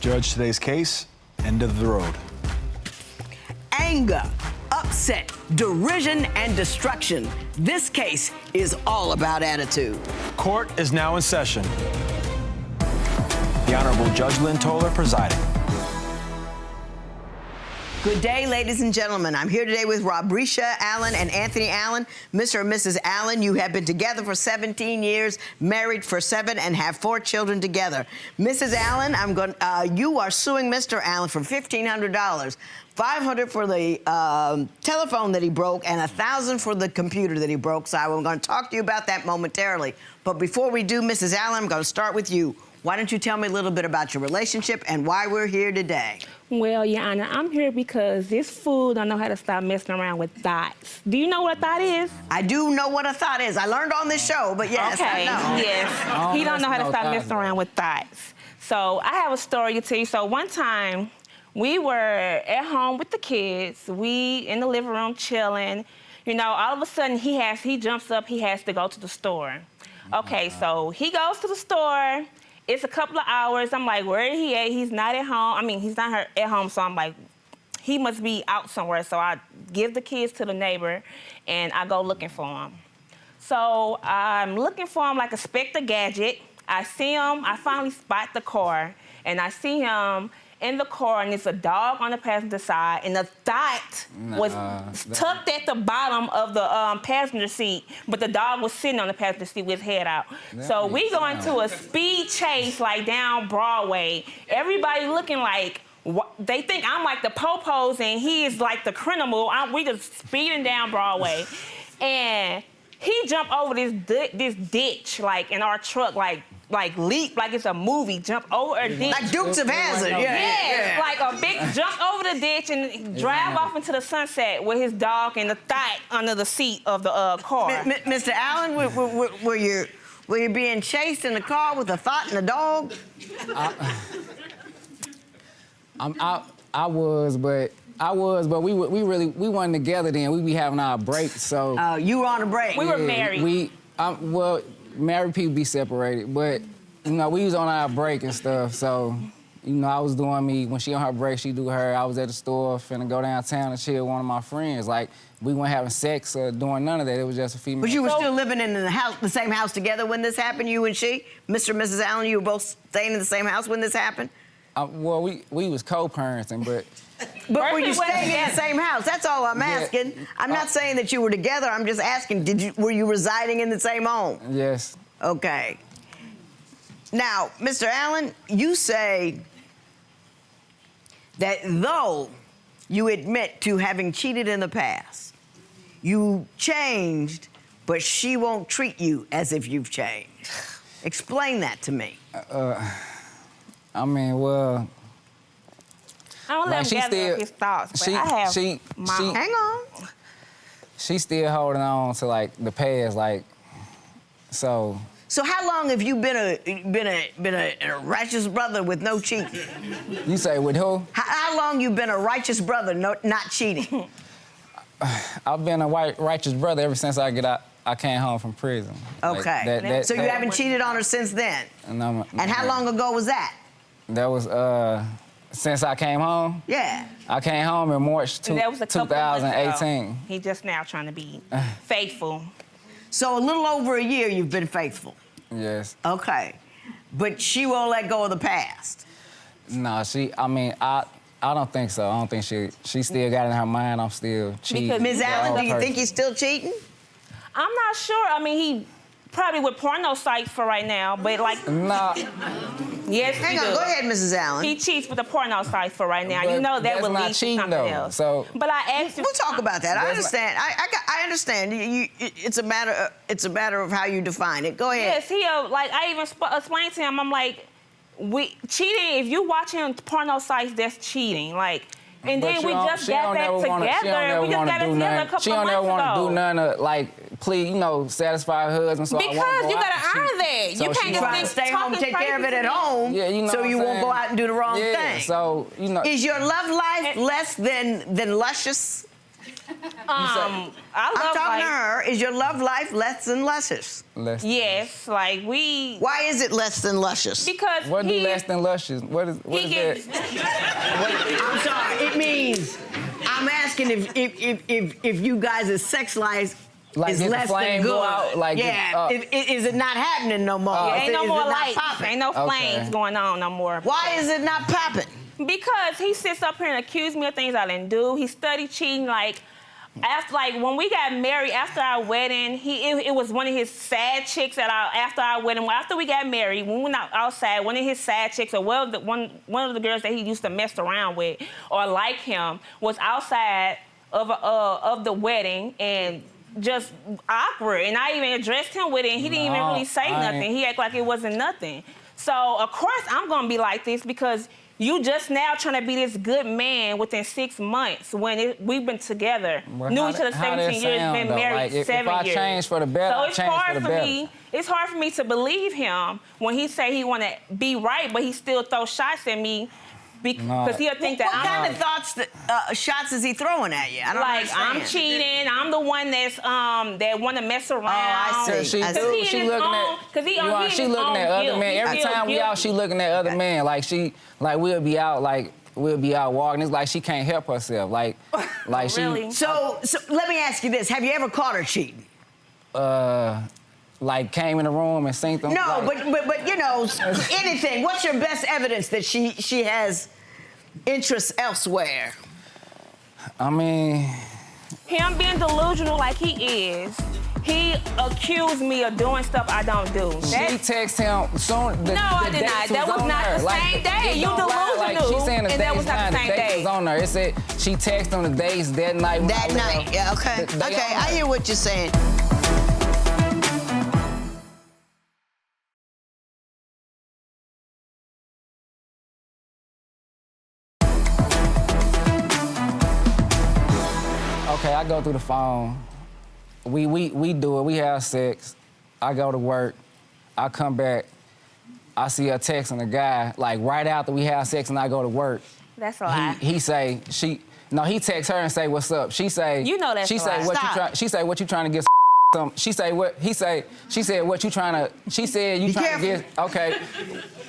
Judge, today's case, end of the road. Anger, upset, derision, and destruction. This case is all about attitude. Court is now in session. The Honorable Judge Lynn Toler presiding. Good day, ladies and gentlemen. I'm here today with Robrisha Allen and Anthony Allen. Mr. and Mrs. Allen, you have been together for 17 years, married for 7, and have 4 children together. Mrs. Allen, you are suing Mr. Allen for $1,500. $500 for the telephone that he broke and $1,000 for the computer that he broke. So I'm going to talk to you about that momentarily. But before we do, Mrs. Allen, I'm going to start with you. Why don't you tell me a little bit about your relationship and why we're here today? Well, Your Honor, I'm here because this fool don't know how to stop messing around with thoughts. Do you know what a thought is? I do know what a thought is. I learned on this show, but yes, okay. I know. Yes, he don't know how to stop messing around with thoughts. So I have a story to tell you. So one time, we were at home with the kids. We in the living room chilling. You know, all of a sudden he jumps up. He has to go to the store. Okay, so he goes to the store. It's a couple of hours. I'm like, where is he at? He's not at home. I mean, he's not at home, so I'm like, he must be out somewhere. So I give the kids to the neighbor, and I go looking for him. So I'm looking for him like a Spectre Gadget. I see him. I finally spot the car, and I see him in the car, and it's a dog on the passenger side, and the thought was tucked at the bottom of the passenger seat, but the dog was sitting on the passenger seat with his head out. So we go into a speed chase, like down Broadway. Everybody looking like, they think I'm like the po-pos, and he is like the criminal. We just speeding down Broadway. And he jumped over this ditch, like in our truck, like leap, like it's a movie, jump over a ditch. Like Dukes of Hazzard, yeah. Like a big jump over the ditch and drive off into the sunset with his dog and the thought under the seat of the car. Mr. Allen, were you being chased in the car with a thought and a dog? I was, but we wasn't together then. We be having our breaks, so. You were on a break. We were married. Married people be separated, but, you know, we was on our break and stuff, so, you know, I was doing me. When she on her break, she do her. I was at the store, finna go downtown and chill with one of my friends. Like, we weren't having sex or doing none of that. It was just a female. But you were still living in the same house together when this happened, you and she? Mr. and Mrs. Allen, you were both staying in the same house when this happened? Well, we was co-parenting, but... But were you staying in the same house? That's all I'm asking. I'm not saying that you were together. I'm just asking, were you residing in the same home? Yes. Okay. Now, Mr. Allen, you say that though you admit to having cheated in the past, you changed, but she won't treat you as if you've changed. Explain that to me. I mean, well... I don't let him gather up his thoughts, but I have Hang on. She's still holding on to, like, the past, like, so... So how long have you been a righteous brother with no cheating? You say with who? How long you been a righteous brother not cheating? I've been a righteous brother ever since I came home from prison. Okay. Like, so you haven't cheated on her since then? No, and how long ago was that? That was, since I came home? Yeah. I came home in March 2018. He's just now trying to be faithful. So a little over a year you've been faithful? Yes. Okay. But she won't let go of the past? No, I don't think so. I don't think she still got it in her mind I'm still cheating. Because Ms. Allen, do you think he's still cheating? I'm not sure. I mean, he probably with porno sites for right now, but like... Nah. Yes, Hang on, go ahead, Mrs. Allen. He cheats with the porno sites for right now. But you know that would lead to something though, else. So. But I asked you... We'll talk about that. I understand. I understand. It's a matter of how you define it. Go ahead. Yes, like I even explained to him, I'm like, cheating, if you watching porno sites, that's cheating. Like, and But then we just got back together. We just got together a couple of months ago. She don't ever want to do nothing to, like, please, you know, satisfy her husband. So because you got to earn that. You can't just think stay home, take care of it at home, yeah, you know so you won't go out and do the wrong thing. So, you know. Is your love life less than luscious? I I'm love talking to life. her. Is your love life less than luscious? Yes, like we. Why is it less than luscious? Because What do he, less than luscious? What is he gets. that? I'm sorry. It means I'm asking if you guys' sex life Like, is did the less flame than good. go out? Like, yeah. Is it not happening no more? Yeah, ain't no Is it more not lights. popping? Ain't no Okay. flames going on no more. Why is it not popping? Because he sits up here and accuses me of things I didn't do. He studied cheating. Like when we got married after our wedding, it was one of his sad chicks after our wedding. After we got married, when we went outside, one of his sad chicks, or one of the girls that he used to mess around with or like him, was outside of the wedding and just awkward. And I even addressed him with it, and he didn't even really say nothing. He acted like it wasn't nothing. So of course I'm gonna be like this because you just now trying to be this good man within 6 months when we've been together. Well, Knew how each other that- how 17 that years, sound, been though? married Like, if 7 I years. change for the better, so I it's change hard for the for better. me. It's hard for me to believe him when he say he want to be right, but he still throw shots at me because he'll think that What I'm kind of thoughts, shots is he throwing at you? I don't like understand. I'm cheating. I'm the one that's that want to mess around. I see. I see. She looking at. She looking at other men. Every time we out, she looking at other men. Like we'll be out walking. It's like she can't help herself. Like Really? So let me ask you this: have you ever caught her cheating? like came in the room and seen them. No, like, but you know, anything. What's your best evidence that she has interests elsewhere? I mean, Him being delusional like he is, he accused me of doing stuff I don't do. she text him soon. No, I did not. That was not the same day. You delusional. She's saying the And dates that was not the same dates day. was on there. It said she texted him the dates that night. when That I night. left. Yeah. Okay. They Okay. on I there. hear what you're saying. Okay, I go through the phone. We do it. We have sex. I go to work. I come back. I see her texting a guy like right after we have sex, and I go to work. That's a lie. He say she. No, he texts her and say what's up. She say. You know that's She a say lie. what Stop. you try. She say what you trying to get. Some. She say what he say. She said what you trying to. She said you Be trying to careful. get. Okay.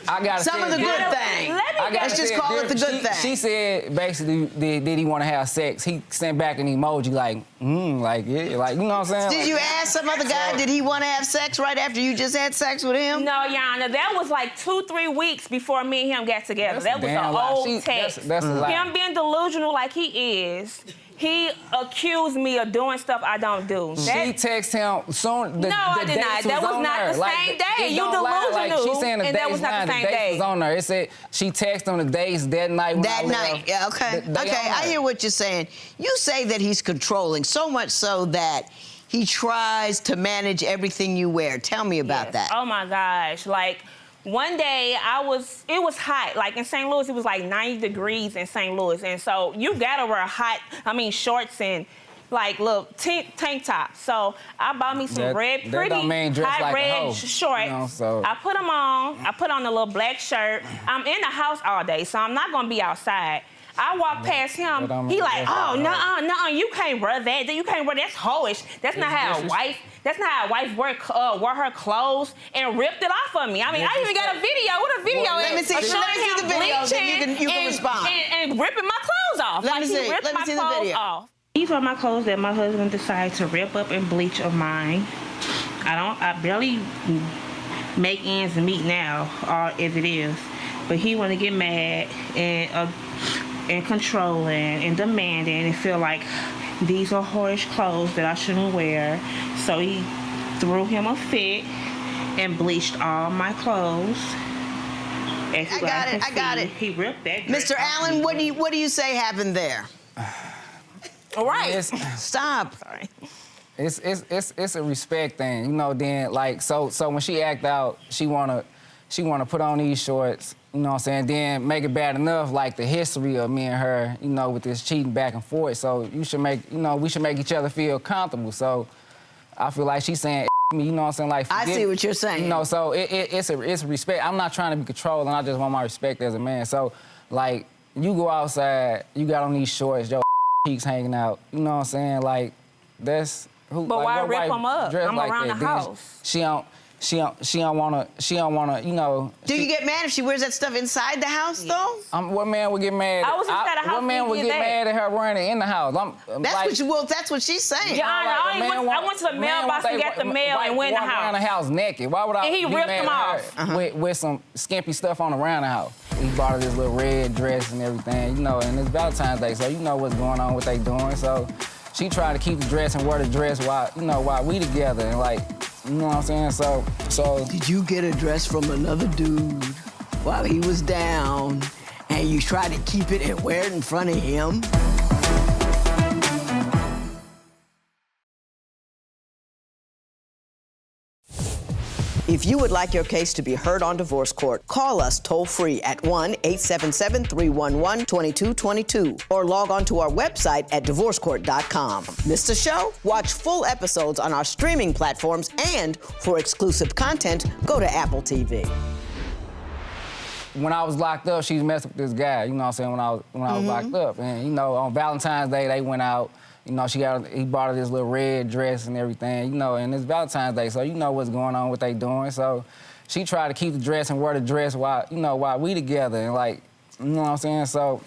I got Some of the good thing. Let's just call it the good thing. She said basically, did he want to have sex? He sent back an emoji like, like yeah, like you know what I'm saying. Did Like, you ask some other guy? Did he want to have sex right after you just had sex with him? No, Yana, that was like 2-3 weeks before me and him got together. That's That was damn an lie. old She- text. that's a lie. Him being delusional like he is, he accused me of doing stuff I don't do. She text him soon. No, I did not. That was not the same day. You delusional. She saying the And that days was not the line, same the dates day. was on there. It said she texted him the days that night. When That I left. night. Yeah, okay. They Okay, on I there. hear what you're saying. You say that he's controlling, so much so that he tries to manage everything you wear. Tell me about Yes. that. Oh my gosh. Like one day it was hot. Like in St. Louis, it was like 90 degrees in St. Louis. And so you gotta wear shorts and like little tank tops. So I bought me some That pretty don't mean dress hot like a red hoe, shorts. you know, so. I put them on. I put on a little black shirt. I'm in the house all day, so I'm not gonna be outside. I walk past him. that don't He mean like, dress like oh, a hoe. nuh-uh, you can't wear that. You can't wear that's hoish. That's not how a wife. That's not how a wife wear her clothes and ripped it off of me. I mean, I even got a video. What a video Well, is? let me see- of let showing me see him the video, then you can bleaching respond. And ripping my clothes off. Let me Like see. he ripped Let me my see the clothes video. off. These are my clothes that my husband decided to rip up and bleach of mine. I barely make ends meet now, as it is. But he want to get mad and controlling and demanding and feel like these are whorish clothes that I shouldn't wear. So he threw him a fit and bleached all my clothes. As you I got guys it, can I got see, it. He ripped that dress Mr. off Allen, me. what do you say happened there? All right. Stop. Sorry. It's a respect thing, you know. Then like so when she act out, she wanna put on these shorts, you know what I'm saying. Then make it bad enough, like the history of me and her, you know, with this cheating back and forth. So we should make each other feel comfortable. So I feel like she's saying me, you know what I'm saying. Like I see what you're saying. You know, so it's a respect. I'm not trying to be controlling. I just want my respect as a man. So like you go outside, you got on these shorts, yo. cheeks hanging out. You know what I'm saying? Like, that's who. But like, why what rip wife them up? dress I'm like around that? the Then house. She don't wanna, you know. Do you get mad if she wears that stuff inside the house, though? What man would get mad? I was inside the house What man when would you get did that. mad at her wearing it in the house? That's what she's saying. Yeah, Like, I went to the mailbox and got the mail and went in the walk around the house. house naked. Why would I And he be ripped mad them at off. her with some skimpy stuff on around the house? He bought her this little red dress and everything, you know, and it's Valentine's Day, so you know what's going on, what they doing. So she tried to keep the dress and wear the dress while we together, and like, you know what I'm saying? So Did you get a dress from another dude while he was down and you tried to keep it and wear it in front of him? If you would like your case to be heard on divorce court, call us toll-free at 1-877-311-2222 or log on to our website at divorcecourt.com. Missed a show? Watch full episodes on our streaming platforms, and for exclusive content, go to Apple TV. when I was locked up, she was messing with this guy, you know what I'm saying, when I was locked up. And, you know, on Valentine's Day, they went out. You know, he bought her this little red dress and everything, you know, and it's Valentine's Day, so you know what's going on, what they doing. So she tried to keep the dress and wear the dress while we together, and like, you know what I'm saying? So.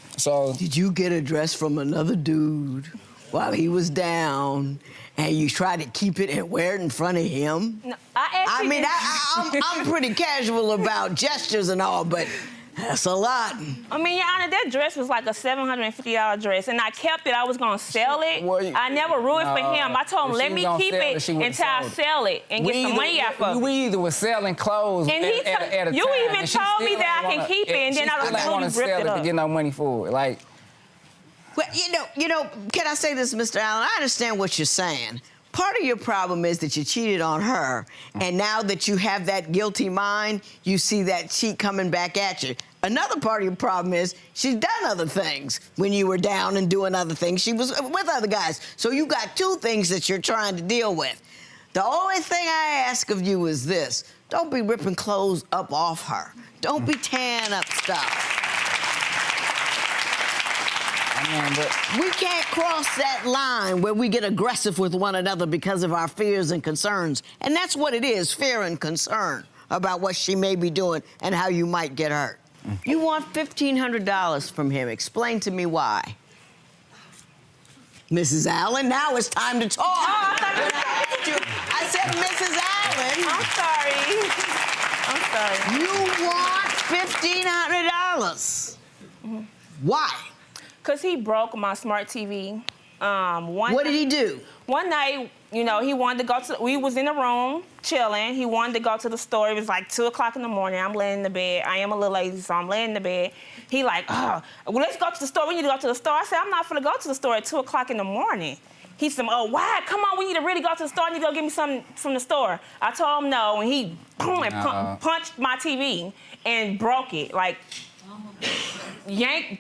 Did you get a dress from another dude while he was down, and you tried to keep it and wear it in front of him? No, I'm pretty casual about gestures and all, but that's a lot. I mean, Your Honor, that dress was like a $750 dress, and I kept it. I was gonna sell it. Well, I never ruined for him. I told him, if let she me was gonna keep sell it she would've until I sold it. sell it and get some money out of it. We either was selling clothes And he at a you time, even and she told me still that ain't I can wanna- keep it, and then I she still ain't wanna absolutely ripped sell it to up. get no money for it. Like, Well, you know, can I say this, Mr. Allen? I understand what you're saying. Part of your problem is that you cheated on her, and now that you have that guilty mind, you see that cheat coming back at you. Another part of your problem is she's done other things when you were down and doing other things. She was with other guys. So you got two things that you're trying to deal with. The only thing I ask of you is this: don't be ripping clothes up off her. Don't be tearing up stuff. We can't cross that line where we get aggressive with one another because of our fears and concerns. And that's what it is, fear and concern about what she may be doing and how you might get hurt. You want $1,500 from him. Explain to me why. Mrs. Allen, now it's time to talk. Oh, I said Mrs. Allen. I'm sorry. You want $1,500. Why? Because he broke my smart TV. What did he do? One night, you know, he wanted to go to, we was in the room chilling. He wanted to go to the store. It was like 2 o'clock in the morning. I'm laying in the bed. I am a little lazy, so I'm laying in the bed. He like, oh, well, let's go to the store. We need to go to the store. I said, I'm not gonna go to the store at 2 o'clock in the morning. He said, oh, why? Come on, we need to really go to the store. I need to go get me something from the store. I told him no, and he punched my TV and broke it. Like,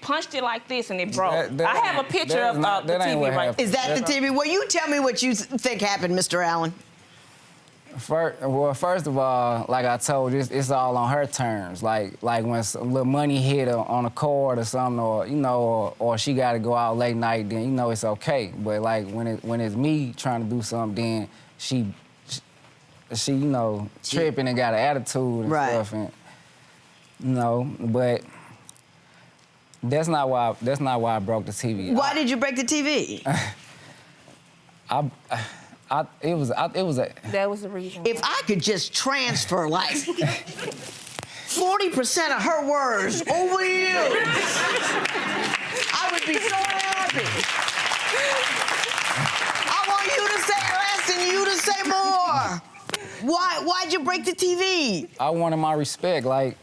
punched it like this, and it broke. I have a picture of the TV right there. Is that the TV? Well, you tell me what you think happened, Mr. Allen. First of all, like I told you, it's all on her terms. Like when some little money hit her on a card or something, or you know, or she got to go out late night, then you know it's okay. But like when it's me trying to do something, then she you know, tripping and got an attitude and stuff, and you know, but. That's not why I broke the TV. Why did you break the TV? It was a. That was the reason. If I could just transfer like 40% of her words over you, I would be so happy. I want you to say less and you to say more. Why'd you break the TV? I wanted my respect, like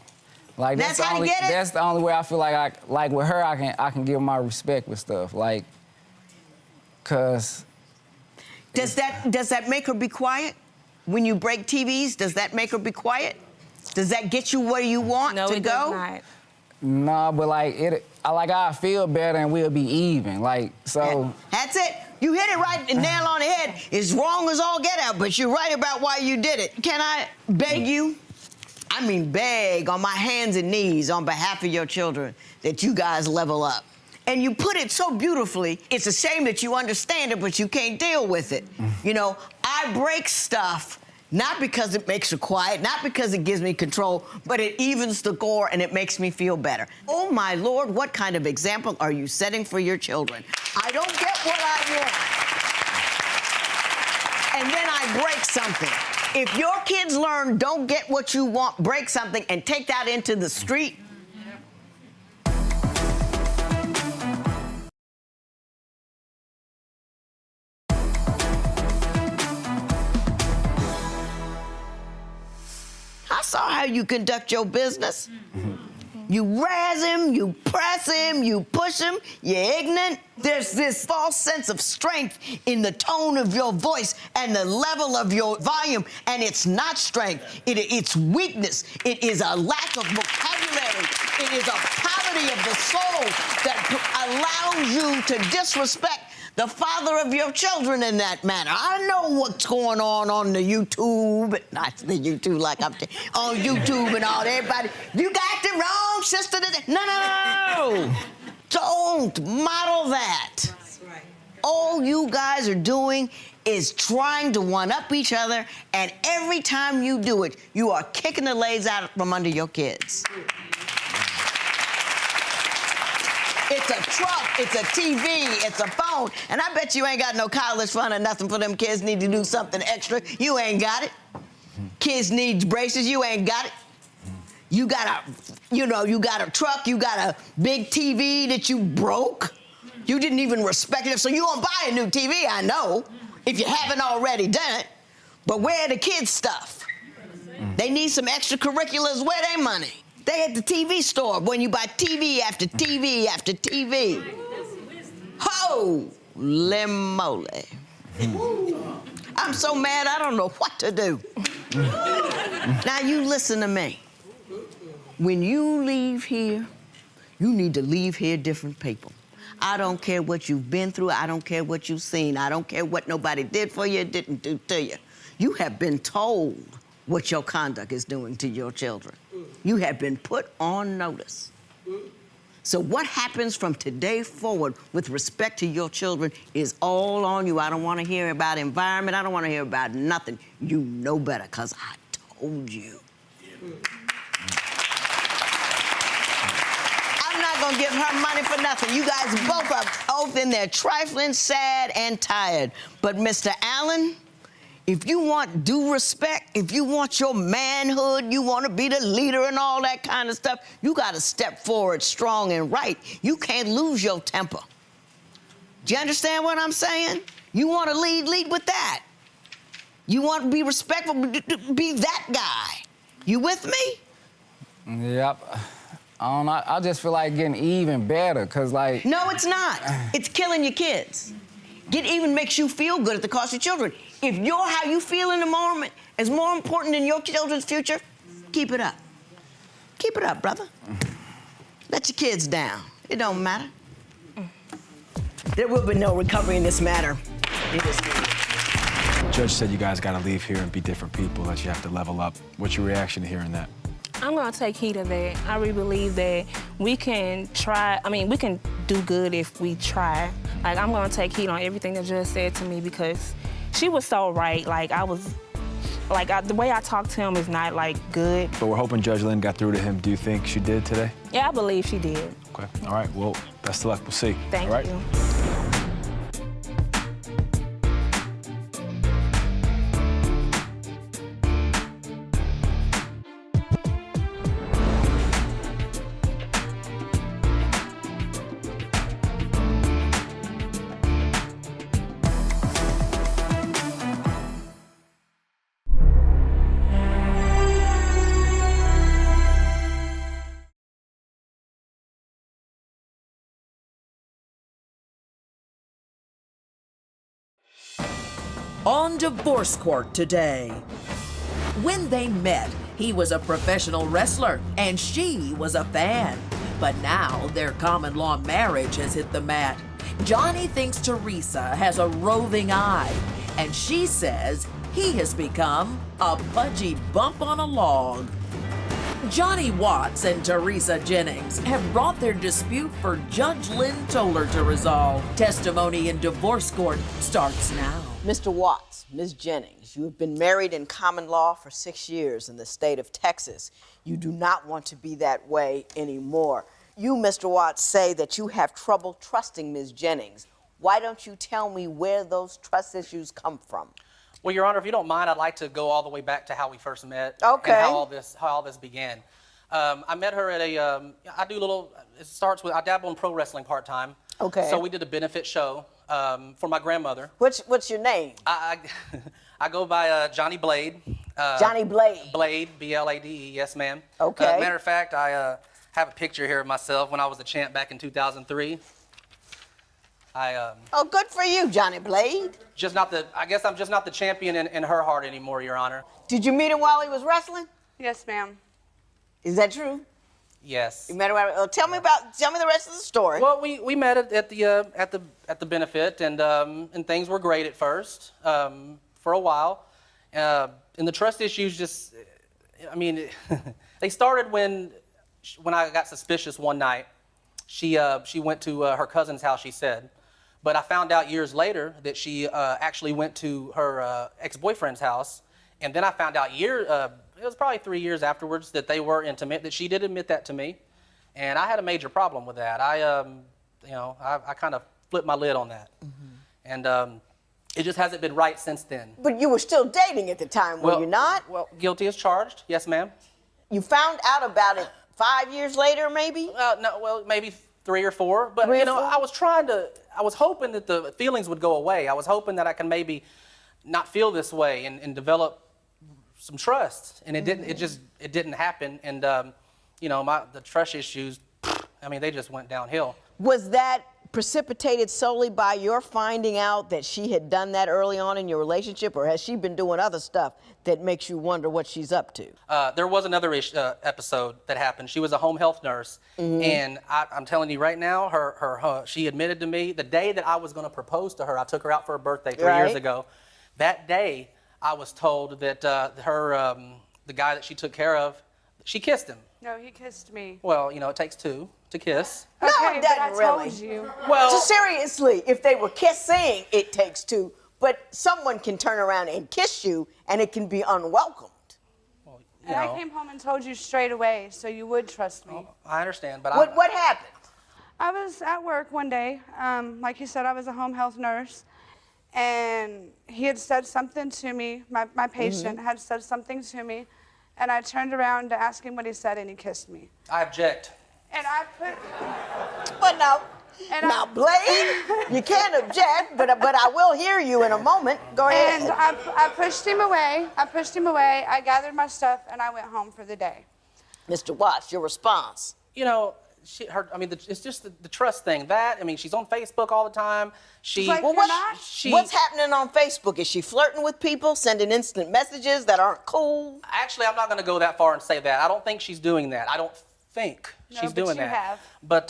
that's how you get it? That's the only way I feel like with her I can give my respect with stuff, like, cause. Does that make her be quiet? When you break TVs, does that make her be quiet? Does that get you where you want to go? No, it does not. Nah, but I feel better and we'll be even, like, so. That's it. You hit it right, nail on the head. It's wrong as all get out, but you're right about why you did it. Can I beg you? I mean, beg on my hands and knees on behalf of your children that you guys level up And you put it so beautifully, it's a shame that you understand it, but you can't deal with it. You know, I break stuff not because it makes her quiet, not because it gives me control, but it evens the score and it makes me feel better. Oh my Lord, what kind of example are you setting for your children? I don't get what I want. And then I break something. If your kids learn, don't get what you want, break something and take that into the street, I saw how you conduct your business. You razz him, you press him, you push him, you're ignorant. There's this false sense of strength in the tone of your voice and the level of your volume, and it's not strength, it's weakness. It is a lack of vocabulary. It is a poverty of the soul that allows you to disrespect the father of your children in that manner. I know what's going on the YouTube, not the YouTube like I'm on YouTube and all that. Everybody, you got the wrong sister. No. Don't model that. That's right. All you guys are doing is trying to one-up each other, and every time you do it, you are kicking the legs out from under your kids. It's a truck, it's a TV, it's a phone, and I bet you ain't got no college fund or nothing for them kids need to do something extra. You ain't got it. Kids need braces, you ain't got it. You got a truck, you got a big TV that you broke. You didn't even respect it, so you won't buy a new TV, I know, if you haven't already done it. But where are the kids' stuff? They need some extracurriculars, where they money? They at the TV store when you buy TV after TV after TV. Holy moly. I'm so mad I don't know what to do. Now you listen to me. When you leave here, you need to leave here different people. I don't care what you've been through. I don't care what you've seen. I don't care what nobody did for you, didn't do to you. You have been told what your conduct is doing to your children. You have been put on notice. So what happens from today forward with respect to your children is all on you. I don't want to hear about environment. I don't want to hear about nothing. You know better, because I told you. I'm not going to give her money for nothing. You guys both are both in there trifling, sad, and tired. But Mr. Allen, if you want due respect, if you want your manhood, you want to be the leader and all that kind of stuff, you got to step forward strong and right. You can't lose your temper. Do you understand what I'm saying? You want to lead with that. You want to be respectful, be that guy. You with me? Yep. I just feel like getting even better, because like... No, it's not. It's killing your kids. Get even makes you feel good at the cost of children. If how you feel in the moment is more important than your children's future, keep it up. Keep it up, brother. Let your kids down. It don't matter. There will be no recovery in this matter. The judge said you guys got to leave here and be different people, that you have to level up. What's your reaction to hearing that? I'm gonna take heed of that. I really believe that we can try, we can do good if we try. Like, I'm gonna take heed on everything the judge said to me, because she was so right. Like, the way I talked to him is not, like, good. But we're hoping Judge Lynn got through to him. Do you think she did today? Yeah, I believe she did. Okay, all right, well, best of luck, we'll see. Thank all right? you. On divorce court today. When they met, he was a professional wrestler and she was a fan. But now their common law marriage has hit the mat. Johnny thinks Teresa has a roving eye, and she says he has become a pudgy bump on a log. Johnny Watts and Teresa Jennings have brought their dispute for Judge Lynn Toler to resolve. Testimony in divorce court starts now. Mr. Watts, Ms. Jennings, you have been married in common law for 6 years in the state of Texas. You do not want to be that way anymore. You, Mr. Watts, say that you have trouble trusting Ms. Jennings. Why don't you tell me where those trust issues come from? Well, Your Honor, if you don't mind, I'd like to go all the way back to how we first met. Okay. And how all this began. I met her at I dabble in pro wrestling part-time. Okay. So we did a benefit show for my grandmother. What's your name? I go by Johnny Blade. Johnny Blade. Blade, B-L-A-D-E, yes, ma'am. Okay. Matter of fact, I have a picture here of myself when I was the champ back in 2003. Oh, good for you, Johnny Blade. I guess I'm just not the champion in her heart anymore, Your Honor. Did you meet him while he was wrestling? Yes, ma'am. Is that true? Yes. You met him while, tell me the rest of the story. Well, we met at the benefit, and things were great at first for a while, and the trust issues they started when I got suspicious one night. She went to her cousin's house, she said. But I found out years later that she actually went to her ex-boyfriend's house. And then I found out it was probably 3 years afterwards that they were intimate, that she did admit that to me. And I had a major problem with that. I kind of flipped my lid on that. Mm-hmm. And it just hasn't been right since then. But you were still dating at the time, were you not? Well, guilty as charged, yes, ma'am. You found out about it 5 years later, maybe? No, well, maybe 3 or 4. But, I was hoping that the feelings would go away. I was hoping that I could maybe not feel this way and develop some trust. And it didn't. It didn't happen. And, the trust issues, they just went downhill. Was that precipitated solely by your finding out that she had done that early on in your relationship, or has she been doing other stuff that makes you wonder what she's up to? There was another episode that happened. She was a home health nurse, and I'm telling you right now, she admitted to me the day that I was going to propose to her. I took her out for her birthday 3 years ago. That day, I was told that the guy that she took care of, she kissed him. No, he kissed me. Well, it takes two to kiss. No, Okay, it but doesn't I really. told you. Well, So seriously, if they were kissing, it takes two. But someone can turn around and kiss you, and it can be unwelcomed. And I came home and told you straight away, so you would trust me. I understand, but What happened? I was at work one day. Like you said, I was a home health nurse. And he had said something to me. My patient had said something to me. And I turned around to ask him what he said, and he kissed me. I object. And I put... But now, Blade, you can't object, but I will hear you in a moment. Go ahead. And I pushed him away. I gathered my stuff, and I went home for the day. Mr. Watts, your response. It's just the trust thing. She's on Facebook all the time. What's happening on Facebook? Is she flirting with people, sending instant messages that aren't cool? Actually, I'm not going to go that far and say that. I don't think she's doing that. I don't think she's doing that. Have. But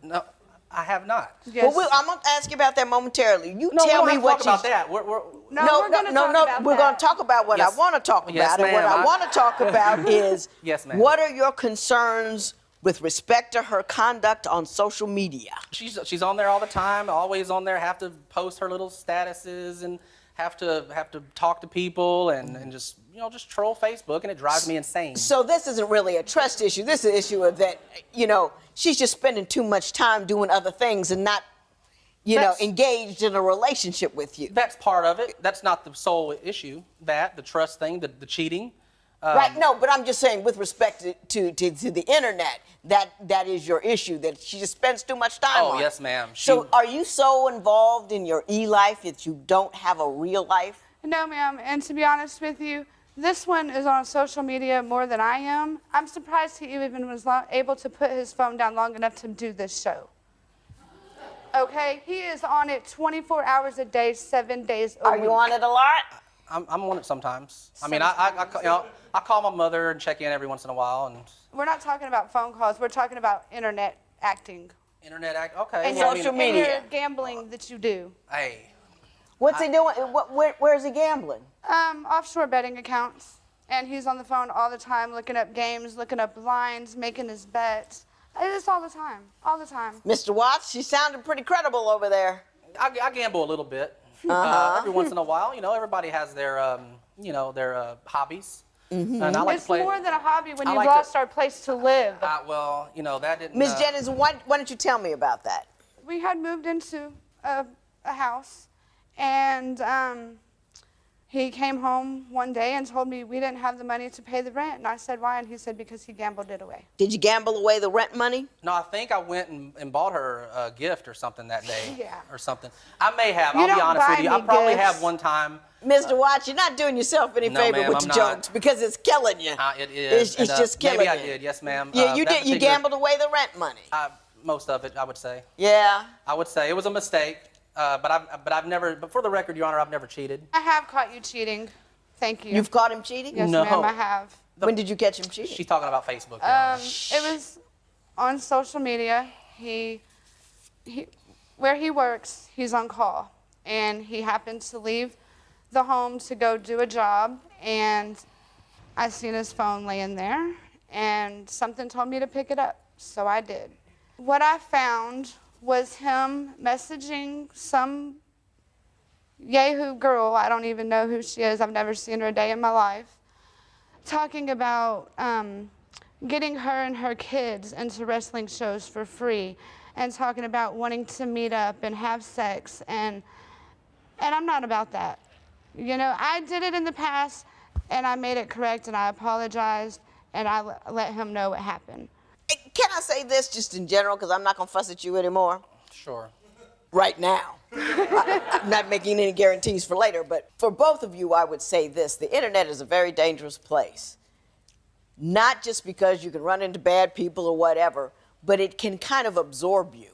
no, I have not. Yes. Well, I'm going to ask you about that momentarily. You No, tell we me don't what have to talk about that. We're going to talk about We're that. going to talk about what Yes. I want to talk about. Yes, And what ma'am. I want to talk about is Yes, ma'am. what are your concerns with respect to her conduct on social media? She's on there all the time, always on there, have to post her little statuses and have to talk to people and just troll Facebook, and it drives me insane. So this isn't really a trust issue. This is an issue of that, she's just spending too much time doing other things and not, engaged in a relationship with you. That's part of it. That's not the sole issue. The trust thing, the cheating. Right, no, but I'm just saying with respect to the internet, that is your issue, that she just spends too much time on it. Oh, yes, ma'am. So are you so involved in your e-life that you don't have a real life? No, ma'am. And to be honest with you, this one is on social media more than I am. I'm surprised he even was able to put his phone down long enough to do this show. Okay? He is on it 24 hours a day, 7 days a week. Are you on it a lot? I'm on it sometimes. I call my mother and check in every once in a while. And We're not talking about phone calls. We're talking about internet acting. internet act. Okay. And well, social And media. your gambling that you do. Hey. What's he doing? Where's he gambling? Offshore betting accounts. And he's on the phone all the time, looking up games, looking up lines, making his bets. It's all the time, all the time. Mr. Watts, she sounded pretty credible over there. I gamble a little bit. Every once in a while, you know, everybody has their, you know, their hobbies. And I like It's to play. more than a hobby when I you've like lost our place to live. Well, you know, that didn't. Ms. Jennings, why don't you tell me about that? We had moved into a house, and he came home one day and told me we didn't have the money to pay the rent. And I said, why? And he said, because he gambled it away. Did you gamble away the rent money? No, I think I went and bought her a gift or something that day. Yeah. Or something. I may have. You I'll be don't honest with buy you. I me probably gifts. have one time. Mr. Watts, you're not doing yourself any No, favor ma'am, with I'm your not. jokes because it's killing you. It is. It's just killing maybe you. I did. Yes, ma'am. Yeah, you that did. You particular- gambled away the rent money. Most of it, I would say. Yeah. I would say it was a mistake. But I've never. But for the record, Your Honor, I've never cheated. I have caught you cheating. Thank you. You've caught him cheating? Yes, No. ma'am, I have. When did you catch him cheating? She's talking about Facebook. Your Honor. It was on social media. He where he works, he's on call, and he happened to leave the home to go do a job, and I seen his phone laying there, and something told me to pick it up, so I did. What I found was him messaging some Yahoo girl, I don't even know who she is, I've never seen her a day in my life, talking about getting her and her kids into wrestling shows for free, and talking about wanting to meet up and have sex, and I'm not about that. You know, I did it in the past, and I made it correct, and I apologized, and I let him know what happened. Can I say this just in general, because I'm not going to fuss at you anymore? Sure. Right now. I'm not making any guarantees for later, but for both of you, I would say this. The internet is a very dangerous place. Not just because you can run into bad people or whatever, but it can kind of absorb you.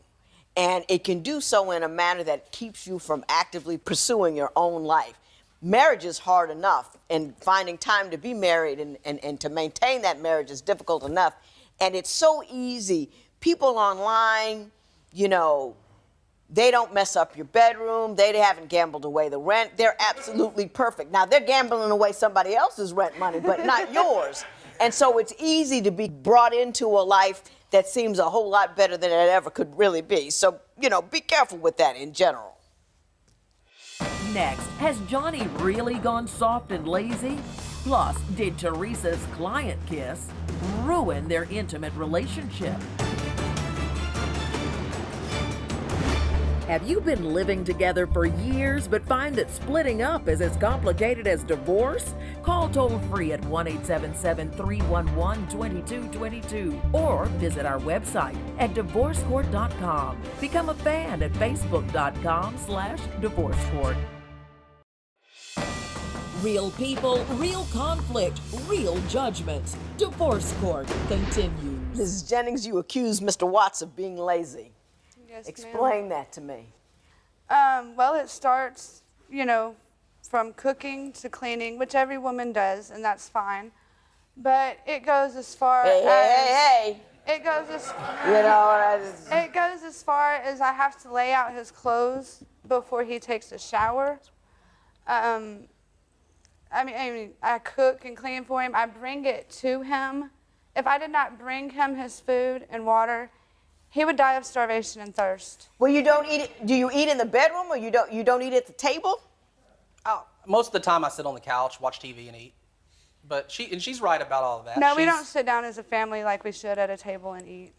And it can do so in a manner that keeps you from actively pursuing your own life. Marriage is hard enough, and finding time to be married and to maintain that marriage is difficult enough. And it's so easy. People online, you know, they don't mess up your bedroom. They haven't gambled away the rent. They're absolutely perfect. Now, they're gambling away somebody else's rent money, but not yours. And so it's easy to be brought into a life that seems a whole lot better than it ever could really be. So, you know, be careful with that in general. Next, has Johnny really gone soft and lazy? Plus, did Teresa's client kiss ruin their intimate relationship? Have you been living together for years but find that splitting up is as complicated as divorce? Call toll-free at 1-877-311-2222 or visit our website at divorcecourt.com. Become a fan at facebook.com/divorcecourt. Real people, real conflict, real judgments. Divorce Court continues. Mrs. Jennings, you accuse Mr. Watts of being lazy. Yes, Explain that to me. Well, it starts, you know, from cooking to cleaning, which every woman does, and that's fine. But it goes as far as... Hey. It goes as... You know, It goes as far as I have to lay out his clothes before he takes a shower. I mean, I cook and clean for him. I bring it to him. If I did not bring him his food and water, he would die of starvation and thirst. well, you don't eat it. Do you eat in the bedroom or you don't eat at the table? Most of the time, I sit on the couch, watch TV, and eat. But she's right about all of that. No, we don't sit down as a family like we should at a table and eat.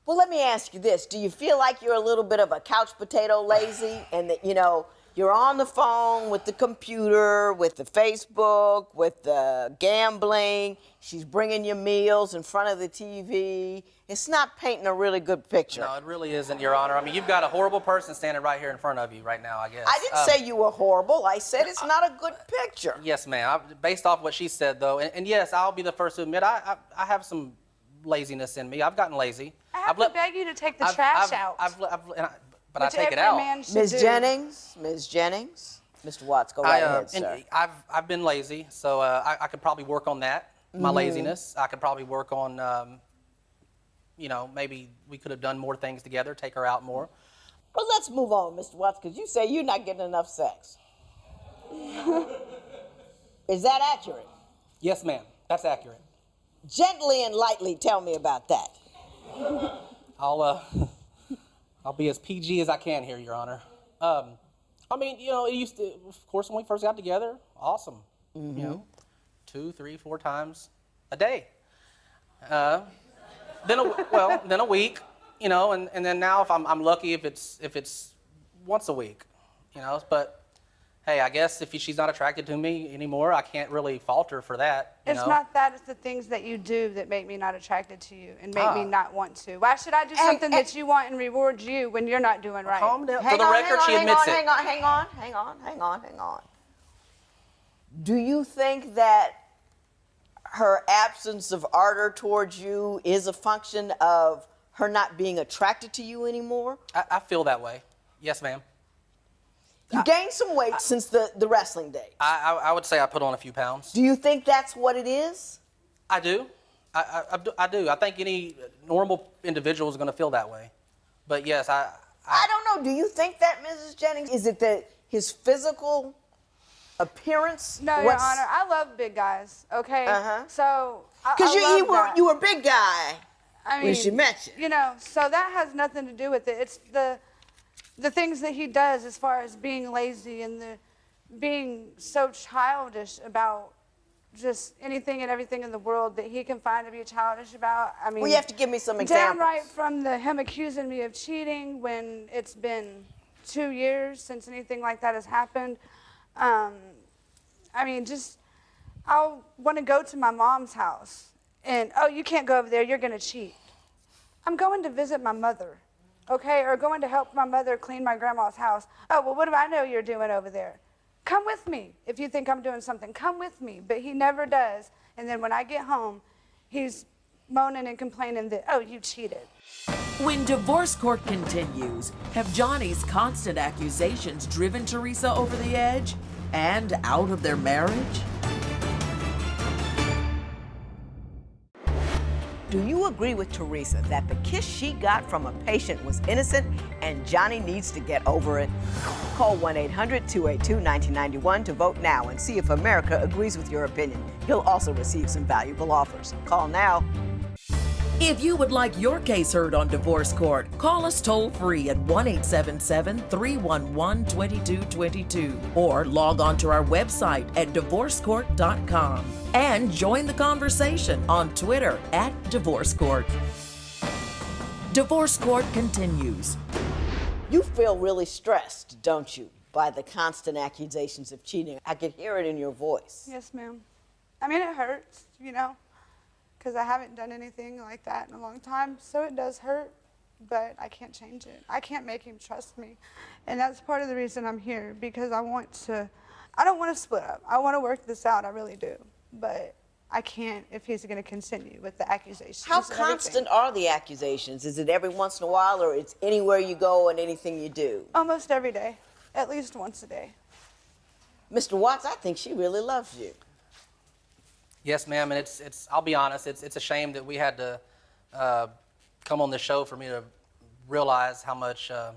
Well, let me ask you this. Do you feel like you're a little bit of a couch potato lazy and that, you know, you're on the phone with the computer, with the Facebook, with the gambling. She's bringing you meals in front of the TV. It's not painting a really good picture. No, it really isn't, Your Honor. I mean, you've got a horrible person standing right here in front of you right now, I guess. I didn't say you were horrible. I said it's not a good picture. Yes, ma'am. Based off what she said, though, and yes, I'll be the first to admit I have some laziness in me. I've gotten lazy. I have to beg you to take the trash out. But I which take it every out. man should Ms. do. Jennings, Mr. Watts, go right ahead, and sir. I've been lazy, so I could probably work on that, my laziness. I could probably work on, you know, maybe we could have done more things together, take her out more. Well, let's move on, Mr. Watts, because you say you're not getting enough sex. Is that accurate? Yes, ma'am. That's accurate. Gently and lightly tell me about that. I'll be as PG as I can here, Your Honor. I mean, you know, it used to, of course, when we first got together, awesome. You know, 2, 3, 4 times a day. Then a week, you know, and then now if I'm lucky if it's once a week, you know. But hey, I guess if she's not attracted to me anymore, I can't really fault her for that. You It's know? not that, it's the things that you do that make me not attracted to you and make me not want to. Why should I do something that you want and reward you when you're not doing right? Calm down. For the record, she admits it. Hang on. Do you think that her absence of ardor towards you is a function of her not being attracted to you anymore? I feel that way. Yes, ma'am. You gained some weight since the wrestling days. I would say I put on a few pounds. Do you think that's what it is? I do. I do. I think any normal individual is going to feel that way. But yes, I don't know. Do you think that, Mrs. Jennings? Is it that his physical appearance? No, Your Honor, I love big guys, okay? So, because you were a big guy I mean, when she met you. You know, so that has nothing to do with it. It's the things that he does as far as being lazy and being so childish about just anything and everything in the world that he can find to be childish about. I mean, well, you have to give me some examples. Downright from him accusing me of cheating when it's been 2 years since anything like that has happened. I mean, just I'll want to go to my mom's house and, oh, you can't go over there, you're going to cheat. I'm going to visit my mother. Okay, or going to help my mother clean my grandma's house. Oh, well, what do I know you're doing over there? Come with me if you think I'm doing something. Come with me. But he never does. And then when I get home, he's moaning and complaining that, oh, you cheated. When divorce court continues, have Johnny's constant accusations driven Teresa over the edge and out of their marriage? Do you agree with Teresa that the kiss she got from a patient was innocent and Johnny needs to get over it? Call 1-800-282-1991 to vote now and see if America agrees with your opinion. You'll also receive some valuable offers. Call now. If you would like your case heard on Divorce Court, call us toll-free at 1-877-311-2222 or log on to our website at divorcecourt.com and join the conversation on Twitter at Divorce Court. Divorce Court continues. You feel really stressed, don't you, by the constant accusations of cheating? I can hear it in your voice. Yes, ma'am. I mean, it hurts, you know, because I haven't done anything like that in a long time, so it does hurt, but I can't change it. I can't make him trust me, and that's part of the reason I'm here, because I don't want to split up. I want to work this out, I really do, but I can't if he's going to continue with the accusations. How constant are the accusations? Is it every once in a while, or it's anywhere you go and anything you do? Almost every day, at least once a day. Mr. Watts, I think she really loves you. Yes, ma'am, and it's. I'll be honest. It's a shame that we had to come on this show for me to realize how much I've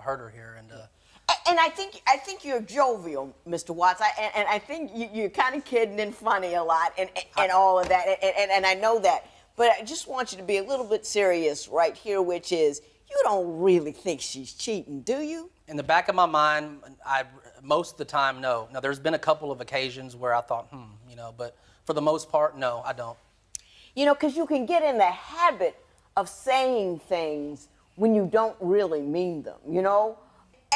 hurt her here, and I think you're jovial, Mr. Watts. And I think you're kind of kidding and funny a lot, and all of that, and I know that. But I just want you to be a little bit serious right here, which is you don't really think she's cheating, do you? In the back of my mind, most of the time, no. Now, there's been a couple of occasions where I thought, you know, but for the most part, no, I don't. You know, because you can get in the habit of saying things when you don't really mean them, you know?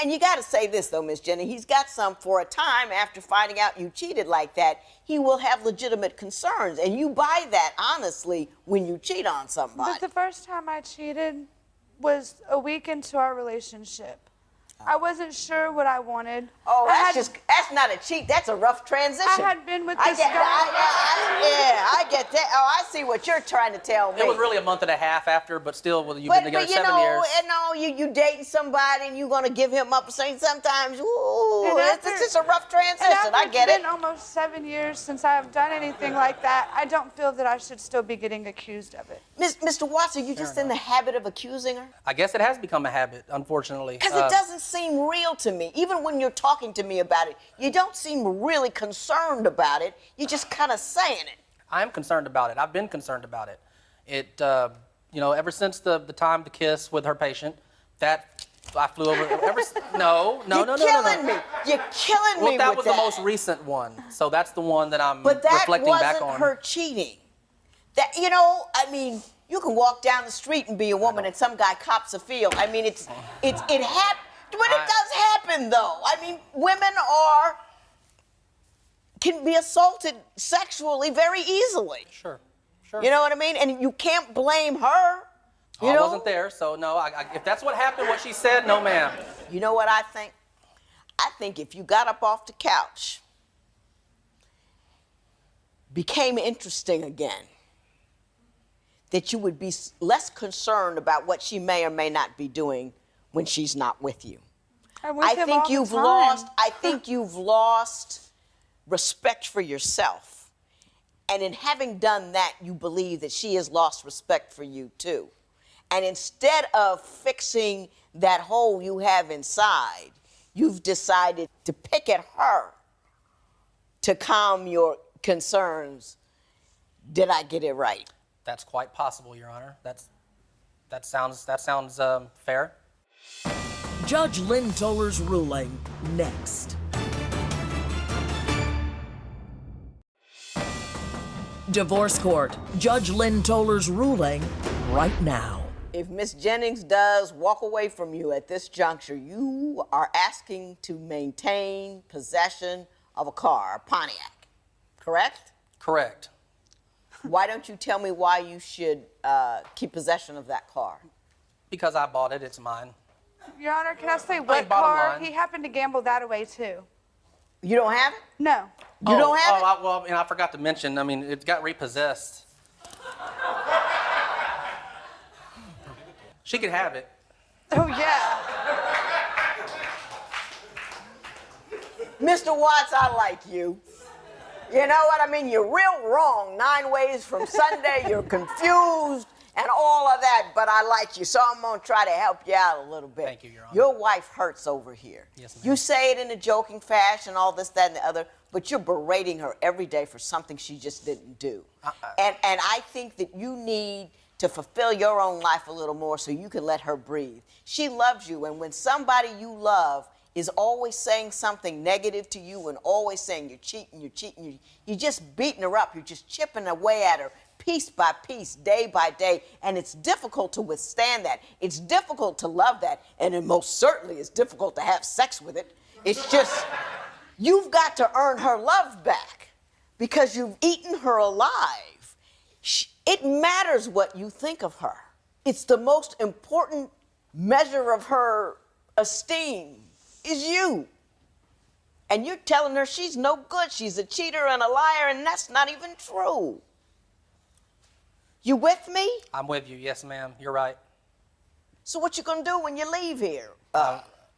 And you got to say this, though, Miss Jenny, he's got some for a time after finding out you cheated like that. He will have legitimate concerns, and you buy that, honestly, when you cheat on somebody. But the first time I cheated was a week into our relationship. I wasn't sure what I wanted. Oh, that's not a cheat. That's a rough transition. I had been with this guy. I get that. Oh, I see what you're trying to tell me. It was really a month and a half after, but still, you've been together 7 years. You dating somebody and you're gonna give him up. Saying sometimes, it's just a rough transition. I get it. It's been almost 7 years since I have done anything like that. I don't feel that I should still be getting accused of it. Mr. Watts, are you just in the habit of accusing her? I guess it has become a habit, unfortunately. Because it doesn't seem real to me. Even when you're talking to me about it, you don't seem really concerned about it. You're just kind of saying it. I'm concerned about it. I've been concerned about it. You know, ever since the time to kiss with her patient, that I flew over. No. You're killing me. You're killing me. Well, that with was the most recent one, so that's the one that I'm reflecting back on. But that wasn't her cheating. That, you know, I mean, you can walk down the street and be a woman, and some guy cops a feel. I mean, it does happen though. I mean, women can be assaulted sexually very easily. Sure. You know what I mean? And you can't blame her. You know? I wasn't there, so no. If that's what happened, what she said, no, ma'am. You know what I think? I think if you got up off the couch, became interesting again, that you would be less concerned about what she may or may not be doing when she's not with you. I think you've lost respect for yourself. And in having done that, you believe that she has lost respect for you too. And instead of fixing that hole you have inside, you've decided to pick at her to calm your concerns. Did I get it right? That's quite possible, Your Honor. That sounds fair. Judge Lynn Toler's ruling next. Divorce Court. Judge Lynn Toler's ruling right now. If Miss Jennings does walk away from you at this juncture, you are asking to maintain possession of a car, a Pontiac, correct? Correct. Why don't you tell me why you should keep possession of that car? Because I bought it, it's mine. Your Honor, can I say what bottom car? line. He happened to gamble that away too. You don't have it? No. You don't have it? Well, and I forgot to mention, I mean, it got repossessed. She could have it. Oh, yeah. Mr. Watts, I like you. You know what I mean? You're real wrong 9 ways from Sunday. You're confused and all of that, but I like you, so I'm going to try to help you out a little bit. Thank you, Your Honor. Your wife hurts over here. Yes, ma'am. You say it in a joking fashion, all this, that, and the other, but you're berating her every day for something she just didn't do. And I think that you need to fulfill your own life a little more so you can let her breathe. She loves you, and when somebody you love is always saying something negative to you and always saying you're cheating, you're just beating her up, you're just chipping away at her piece by piece, day by day, and it's difficult to withstand that. It's difficult to love that, and it most certainly is difficult to have sex with it. It's just, you've got to earn her love back because you've eaten her alive. It matters what you think of her. It's the most important measure of her esteem is you. And you're telling her she's no good, she's a cheater and a liar, and that's not even true. You with me? I'm with you, yes, ma'am. You're right. So what you gonna do when you leave here?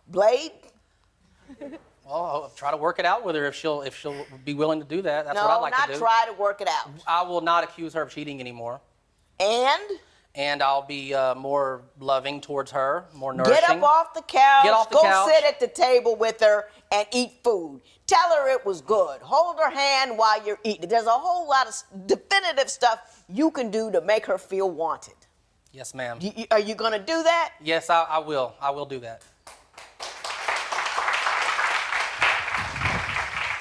Blade? Well, I'll try to work it out with her if she'll be willing to do that. That's what I'd like to do. No, not try to work it out. I will not accuse her of cheating anymore. And I'll be more loving towards her, more nourishing. get up off the couch, Get off the go couch. sit at the table with her and eat food. Tell her it was good. Hold her hand while you're eating. There's a whole lot of definitive stuff you can do to make her feel wanted. Yes, ma'am. Are you gonna do that? Yes, I will. I will do that.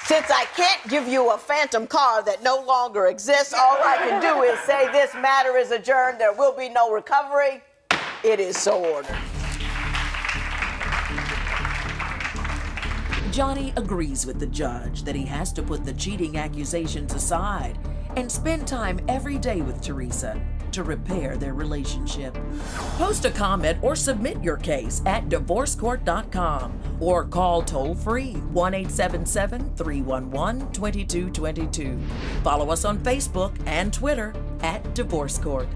Since I can't give you a phantom car that no longer exists, all I can do is say this matter is adjourned. There will be no recovery. It is so ordered. Johnny agrees with the judge that he has to put the cheating accusations aside and spend time every day with Teresa to repair their relationship. Post a comment or submit your case at divorcecourt.com or call toll-free 1-877-311-2222. Follow us on Facebook and Twitter at Divorce Court.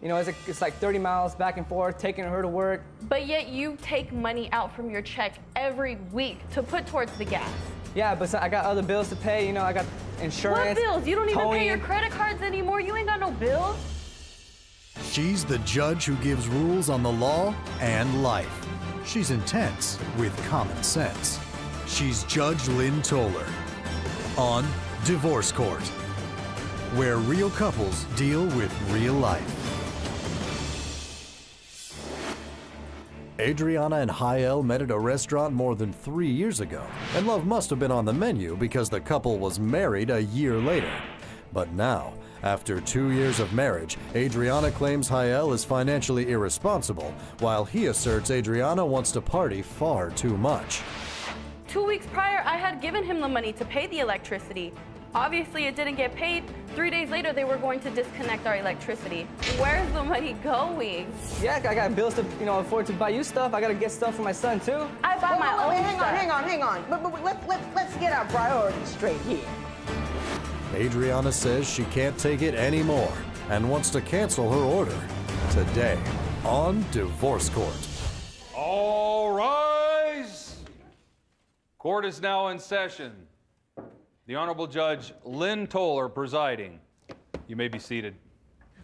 You know, it's like 30 miles back and forth, taking her to work. But yet you take money out from your check every week to put towards the gas. Yeah, but I got other bills to pay. You know, I got insurance. What bills? You don't even pay towing. your credit cards anymore. You ain't got no bills. She's the judge who gives rules on the law and life. She's intense with common sense. She's Judge Lynn Toler on Divorce Court, where real couples deal with real life. Adriana and Jael met at a restaurant more than 3 years ago, and love must have been on the menu because the couple was married a year later. But now, after 2 years of marriage, Adriana claims Jael is financially irresponsible, while he asserts Adriana wants to party far too much. 2 weeks prior, I had given him the money to pay the electricity. Obviously, it didn't get paid. 3 days later, they were going to disconnect our electricity. Where's the money going? Yeah, I got bills to, afford to buy you stuff. I gotta get stuff for my son too. I buy my own stuff. Hang on. But let's get our priorities straight here. Adriana says she can't take it anymore and wants to cancel her order today on Divorce Court. All rise. Court is now in session. The Honorable Judge Lynn Toler presiding. You may be seated.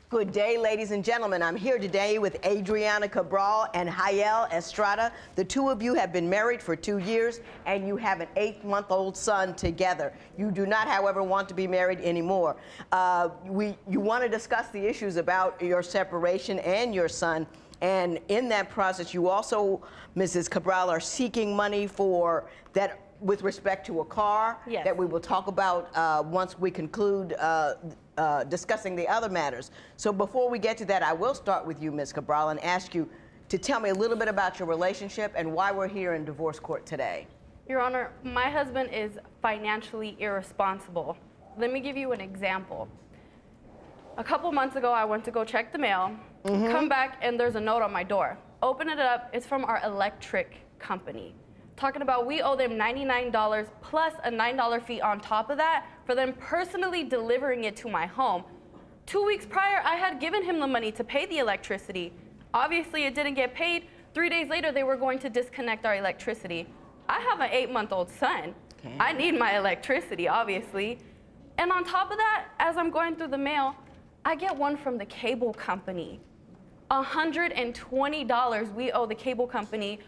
Good day, ladies and gentlemen. I'm here today with Adriana Cabral and Jael Estrada. The two of you have been married for 2 years, and you have an 8-month-old son together. You do not, however, want to be married anymore. You want to discuss the issues about your separation and your son, and in that process, you also, Mrs. Cabral, are seeking money for that with respect to a car. Yes. That we will talk about once we conclude discussing the other matters. So before we get to that, I will start with you, Ms. Cabral, and ask you to tell me a little bit about your relationship and why we're here in divorce court today. Your Honor, my husband is financially irresponsible. Let me give you an example. A couple months ago, I went to go check the mail, come back, and there's a note on my door. Open it up, it's from our electric company. Talking about we owe them $99 plus a $9 fee on top of that for them personally delivering it to my home. 2 weeks prior, I had given him the money to pay the electricity. Obviously, it didn't get paid. 3 days later, they were going to disconnect our electricity. I have an 8-month-old son. Okay. I need my electricity, obviously. And on top of that, as I'm going through the mail, I get one from the cable company. $120 we owe the cable company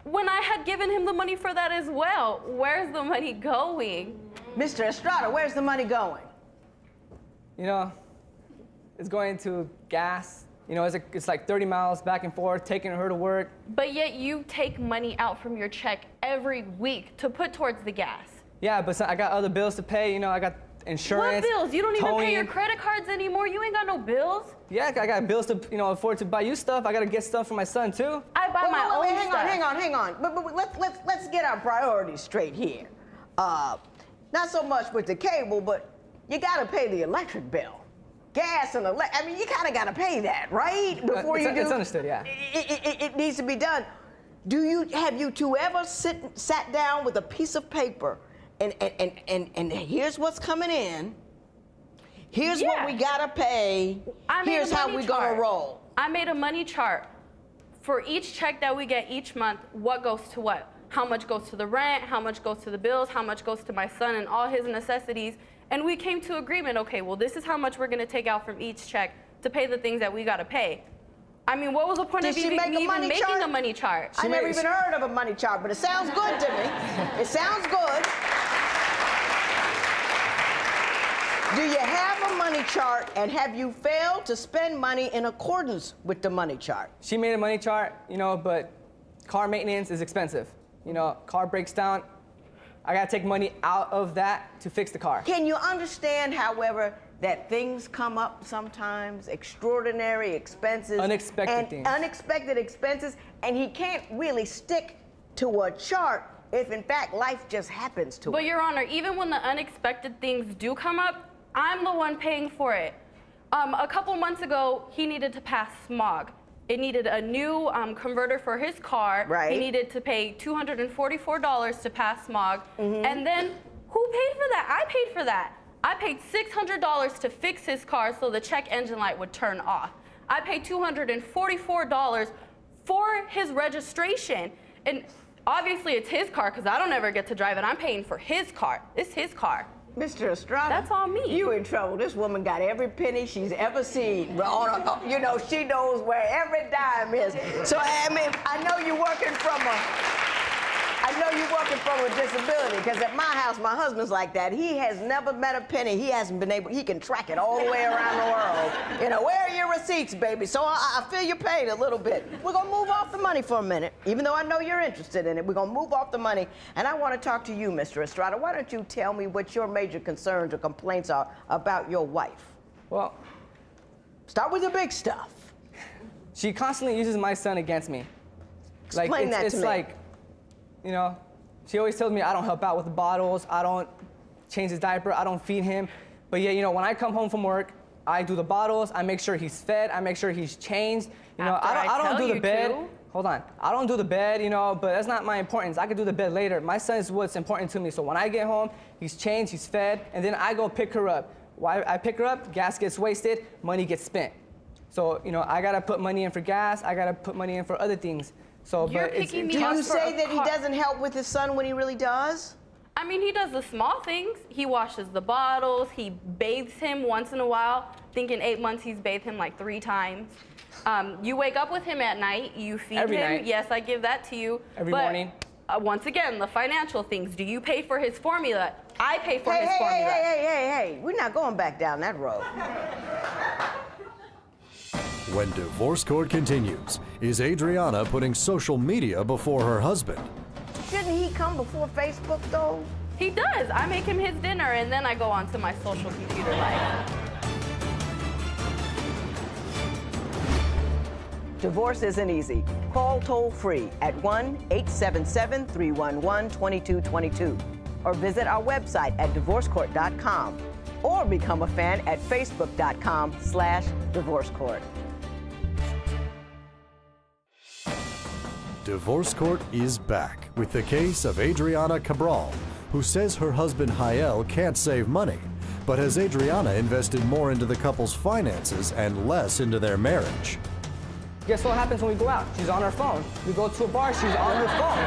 when I had given him the money for that as well. Where's the money going? Mr. Estrada, where's the money going? It's going to gas. It's like 30 miles back and forth, taking her to work. But yet you take money out from your check every week to put towards the gas. Yeah, but I got other bills to pay. I got insurance. What bills? You don't even towing. pay your credit cards anymore. You ain't got no bills. Yeah, I got bills to, afford to buy you stuff. I gotta get stuff for my son too. I buy my own stuff. Hang on. But let's get our priorities straight here. Not so much with the cable, but you gotta pay the electric bill. Gas and you kind of gotta pay that, right? Before you do. It's understood, yeah. It needs to be done. Have you two ever sat down with a piece of paper and here's what's coming in. Here's what we gotta pay. Here's how we're gonna roll. I made a money chart for each check that we get each month. What goes to what? How much goes to the rent? How much goes to the bills? How much goes to my son and all his necessities? And we came to agreement. Okay, well, this is how much we're gonna take out from each check to pay the things that we gotta pay. What was the point of even making a money chart? I never even heard of a money chart, but it sounds good to me. It sounds good. Do you have a money chart, and have you failed to spend money in accordance with the money chart? She made a money chart, but car maintenance is expensive. Car breaks down, I gotta take money out of that to fix the car. Can you understand, however, that things come up sometimes, extraordinary expenses. Unexpected things. Unexpected expenses, and he can't really stick to a chart if, in fact, life just happens to him. But, Your Honor, even when the unexpected things do come up, I'm the one paying for it. A couple months ago, he needed to pass smog. It needed a new converter for his car. Right. He needed to pay $244 to pass smog. And then, who paid for that? I paid for that. I paid $600 to fix his car so the check engine light would turn off. I paid $244 for his registration. And obviously it's his car because I don't ever get to drive it. I'm paying for his car. It's his car. Mr. Estrada. That's on me. You in trouble. This woman got every penny she's ever seen. You know, she knows where every dime is. So, I mean, I know you're working from a disability, because at my house, my husband's like that. He has never met a penny. He hasn't been able, he can track it all the way around the world. You know, where are your receipts, baby? So I feel your pain a little bit. We're gonna move off the money for a minute, even though I know you're interested in it. We're gonna move off the money, and I wanna talk to you, Mr. Estrada. Why don't you tell me what your major concerns or complaints are about your wife? Well, start with the big stuff. She constantly uses my son against me. Explain that to me. It's like, you know, she always tells me I don't help out with the bottles, I don't change his diaper, I don't feed him. But yeah, you know, when I come home from work, I do the bottles, I make sure he's fed, I make sure he's changed. You know, I don't do the bed. Hold on. I don't do the bed, you know, but that's not my importance. I can do the bed later. My son is what's important to me. So when I get home, he's changed, he's fed, and then I go pick her up. Why I pick her up, gas gets wasted, money gets spent. So, you know, I gotta put money in for gas, I gotta put money in for other things. So, You're but picking me Do up you for say a that he car. doesn't help with his son when he really does? I mean, he does the small things. He washes the bottles. He bathes him once in a while. I think in 8 months, he's bathed him like 3 times. You wake up with him at night. You feed Every him. night. Yes, I give that to you. Every but, morning. Once again, the financial things. Do you pay for his formula? I pay for his formula. Hey, we're not going back down that road. When divorce court continues, is Adriana putting social media before her husband? Shouldn't he come before Facebook, though? He does. I make him his dinner, and then I go on to my social computer life. Divorce isn't easy. Call toll-free at 1-877-311-2222 or visit our website at divorcecourt.com or become a fan at facebook.com/divorcecourt. Divorce Court is back with the case of Adriana Cabral, who says her husband Jael can't save money. But has Adriana invested more into the couple's finances and less into their marriage? guess what happens when we go out? She's on her phone. We go to a bar, she's on her phone.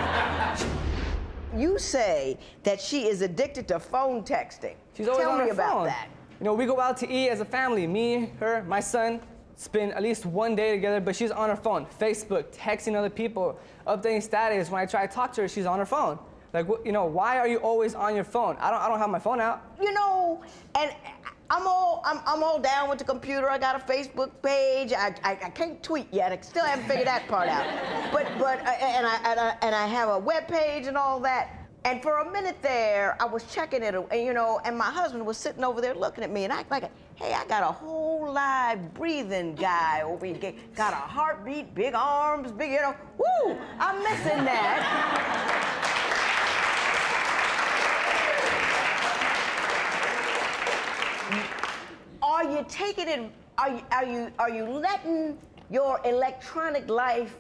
You say that she is addicted to phone texting. She's always Tell on me her about phone. that. You know, we go out to eat as a family. Me, her, my son spend at least one day together, but she's on her phone, Facebook, texting other people, updating status. When I try to talk to her, she's on her phone. Like, you know, why are you always on your phone? I don't have my phone out. You know, and I'm all down with the computer. I got a Facebook page. I can't tweet yet. I still haven't figured that part out. But I have a web page and all that. And for a minute there, I was checking it, and you know, and my husband was sitting over there looking at me, and I like, hey, I got a whole live breathing guy over here. Got a heartbeat, big arms, big, you know. Woo! I'm missing that. Are you taking it? Are you letting your electronic life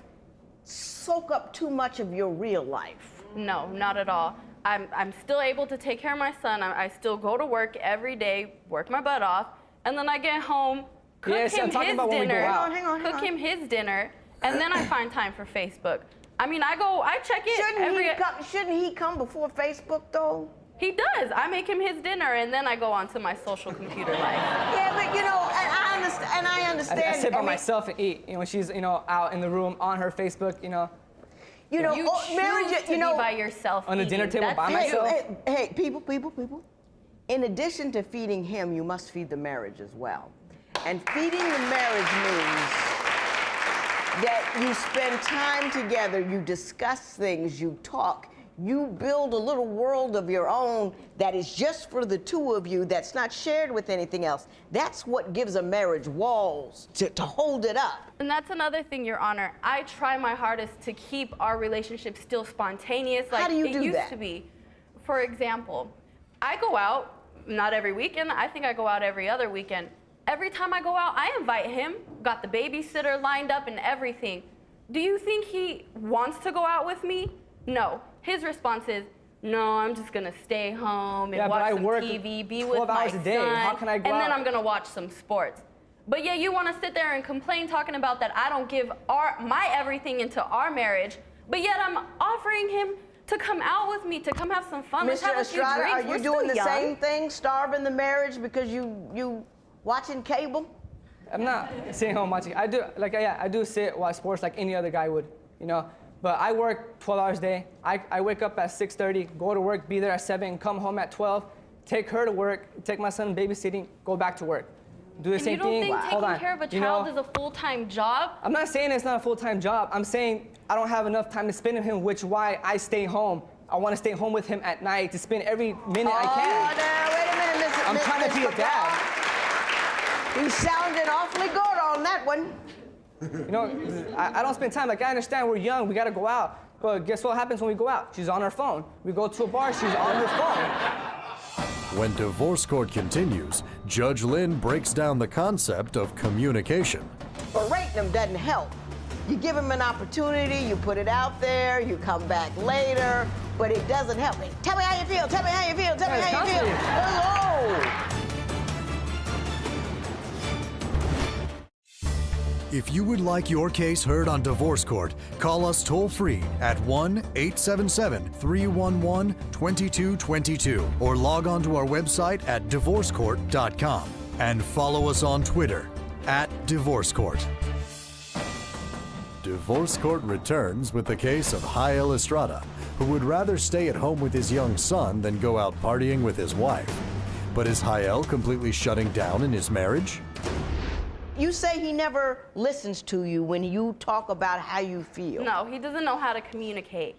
soak up too much of your real life? No, not at all. I'm still able to take care of my son. I still go to work every day, work my butt off, and then I get home, cook him his dinner, cook him his dinner, and then I find time for Facebook. I mean, I check it Shouldn't he come before Facebook though? He does. I make him his dinner, and then I go on to my social computer life. Yeah, but you know, and I understand. I sit by myself and eat. You know, when she's, you know, out in the room on her Facebook, you know. You know, marriage, you know, be by yourself. On the dinner table by myself. Hey, people. In addition to feeding him, you must feed the marriage as well. And feeding the marriage means that you spend time together, you discuss things, you talk, you build a little world of your own that is just for the two of you, that's not shared with anything else. That's what gives a marriage walls to hold it up. And that's another thing, Your Honor. I try my hardest to keep our relationship still spontaneous like it used to be. For example, I go out, not every weekend, I think I go out every other weekend. Every time I go out, I invite him, got the babysitter lined up and everything. Do you think he wants to go out with me? No. His response is, no, I'm just gonna stay home and watch some TV, be with my son, How can I go and then out? I'm gonna watch some sports. But yeah, you wanna sit there and complain talking about that I don't give my everything into our marriage, but yet I'm offering him to come out with me, to come have some fun. Let's Mr. have a few Estrada, drinks. are you We're doing still the young. same thing, starving the marriage because you watching cable? I'm not sitting home watching. I do sit, watch sports like any other guy would, you know. But I work 12 hours a day. I wake up at 6:30, go to work, be there at 7, come home at 12, take her to work, take my son babysitting, go back to work. Do the And same you don't thing. think Hold taking on. care of a You child know, is a full-time job? I'm not saying it's not a full-time job. I'm saying I don't have enough time to spend with him, which why I stay home. I want to stay home with him at night to spend every minute I can. Oh, now, wait a minute, Mr. I'm trying to be a dad. He's sounding awfully good on that one. You know, I don't spend time. Like, I understand we're young, we gotta go out. But guess what happens when we go out? She's on her phone. We go to a bar, she's on her phone. When divorce court continues, Judge Lynn breaks down the concept of communication. Berating them doesn't help. You give them an opportunity, you put it out there, you come back later, but it doesn't help. Tell me how you feel, tell me how you feel, tell me how you feel. Hello. If you would like your case heard on Divorce Court, call us toll-free at 1-877-311-2222 or log on to our website at divorcecourt.com and follow us on Twitter @Divorce Court. Divorce Court returns with the case of Jael Estrada, who would rather stay at home with his young son than go out partying with his wife. But is Jael completely shutting down in his marriage? You say he never listens to you when you talk about how you feel. No, he doesn't know how to communicate.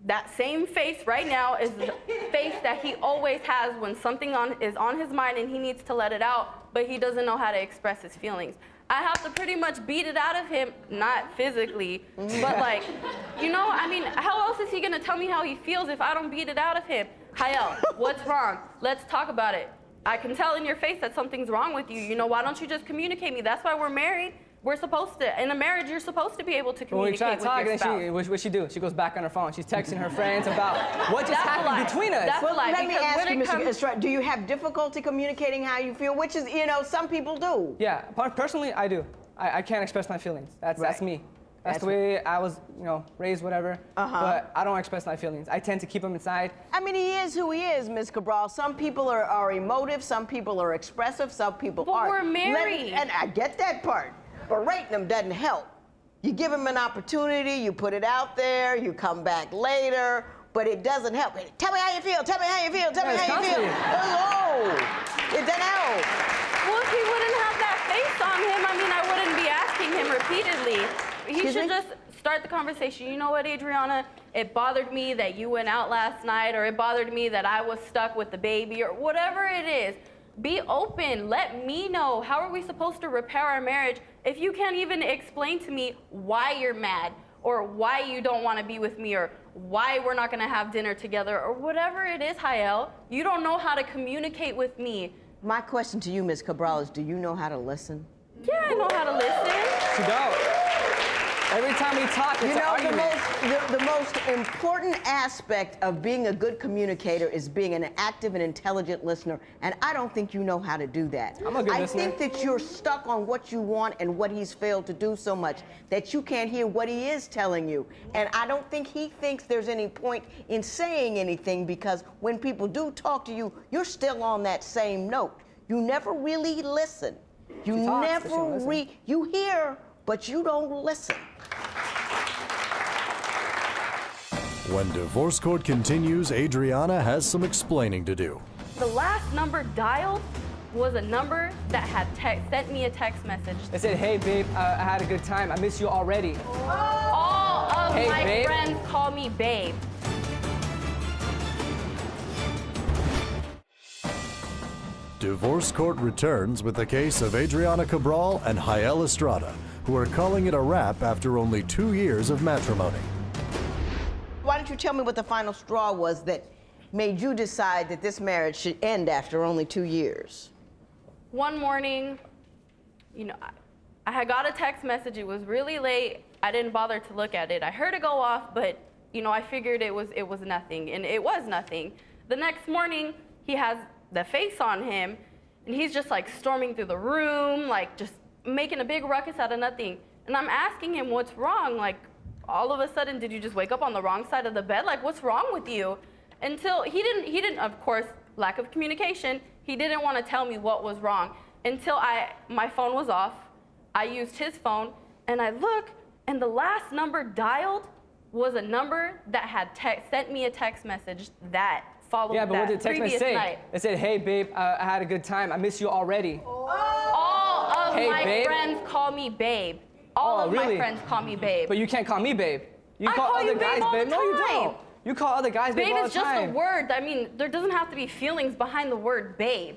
That same face right now is the face that he always has when something is on his mind and he needs to let it out, but he doesn't know how to express his feelings. I have to pretty much beat it out of him, not physically, but like, you know, I mean, how else is he gonna tell me how he feels if I don't beat it out of him? Jael, what's wrong? Let's talk about it. I can tell in your face that something's wrong with you. You know, why don't you just communicate me? That's why we're married. We're supposed to, in a marriage, you're supposed to be able to When we try communicate to talk, with your spouse. then what's she do? She goes back on her phone. She's texting her friends about what just happened between us. That's a lie, Let me because ask when you, it Mr. comes- Estrada, do you have difficulty communicating how you feel? Which is, you know, some people do. Yeah, personally, I do. I can't express my feelings. That's me. That's the way I was, you know, raised, whatever. But I don't express my feelings. I tend to keep them inside. I mean, he is who he is, Ms. Cabral. Some people are emotive, some people are expressive, some people aren't. But we're married. And I get that part. Berating them doesn't help. You give him an opportunity, you put it out there, you come back later, but it doesn't help. Tell me how you feel, tell me how you feel, tell me how you feel. Hello. It doesn't help. Well, if he wouldn't have that face on him, I mean, I wouldn't be asking him repeatedly. He should just start the conversation. You know what, Adriana? It bothered me that you went out last night, or it bothered me that I was stuck with the baby, or whatever it is. Be open. Let me know. How are we supposed to repair our marriage if you can't even explain to me why you're mad, or why you don't want to be with me, or why we're not going to have dinner together, or whatever it is, Jael? You don't know how to communicate with me. My question to you, Ms. Cabral, is do you know how to listen? Yeah, I know how to listen. She don't. Every time we talk, it's You an know, argument. the most important aspect of being a good communicator is being an active and intelligent listener, and I don't think you know how to do that. I'm a good listener. I think that you're stuck on what you want and what he's failed to do so much that you can't hear what he is telling you. And I don't think he thinks there's any point in saying anything, because when people do talk to you, you're still on that same note. You never really listen. You She talks, but she don't never listen. you hear, but you don't listen. When Divorce Court continues, Adriana has some explaining to do. The last number dialed was a number that had sent me a text message. They said, hey, babe, I had a good time. I miss you already. All of Hey, my babe. friends call me babe. Divorce Court returns with the case of Adriana Cabral and Jael Estrada, who are calling it a wrap after only 2 years of matrimony. Why don't you tell me what the final straw was that made you decide that this marriage should end after only 2 years? One morning, you know, I had got a text message. It was really late. I didn't bother to look at it. I heard it go off, but you know, I figured it was nothing, and it was nothing. The next morning, he has the face on him, and he's just like storming through the room, like just making a big ruckus out of nothing. And I'm asking him what's wrong, like, all of a sudden, did you just wake up on the wrong side of the bed? Like, what's wrong with you? Until he didn't, of course, lack of communication, he didn't want to tell me what was wrong. Until my phone was off, I used his phone, and I look, and the last number dialed was a number that had sent me a text message that followed Yeah, but what did the text message say? night. It said, hey, babe, I had a good time. I miss you already. All of my friends call me babe. All of really? my friends call me babe. But you can't call me babe. You I call call other you guys babe all babe. the No, you time. don't. You call other guys babe Babe all is the just a time. word. I mean, there doesn't have to be feelings behind the word babe.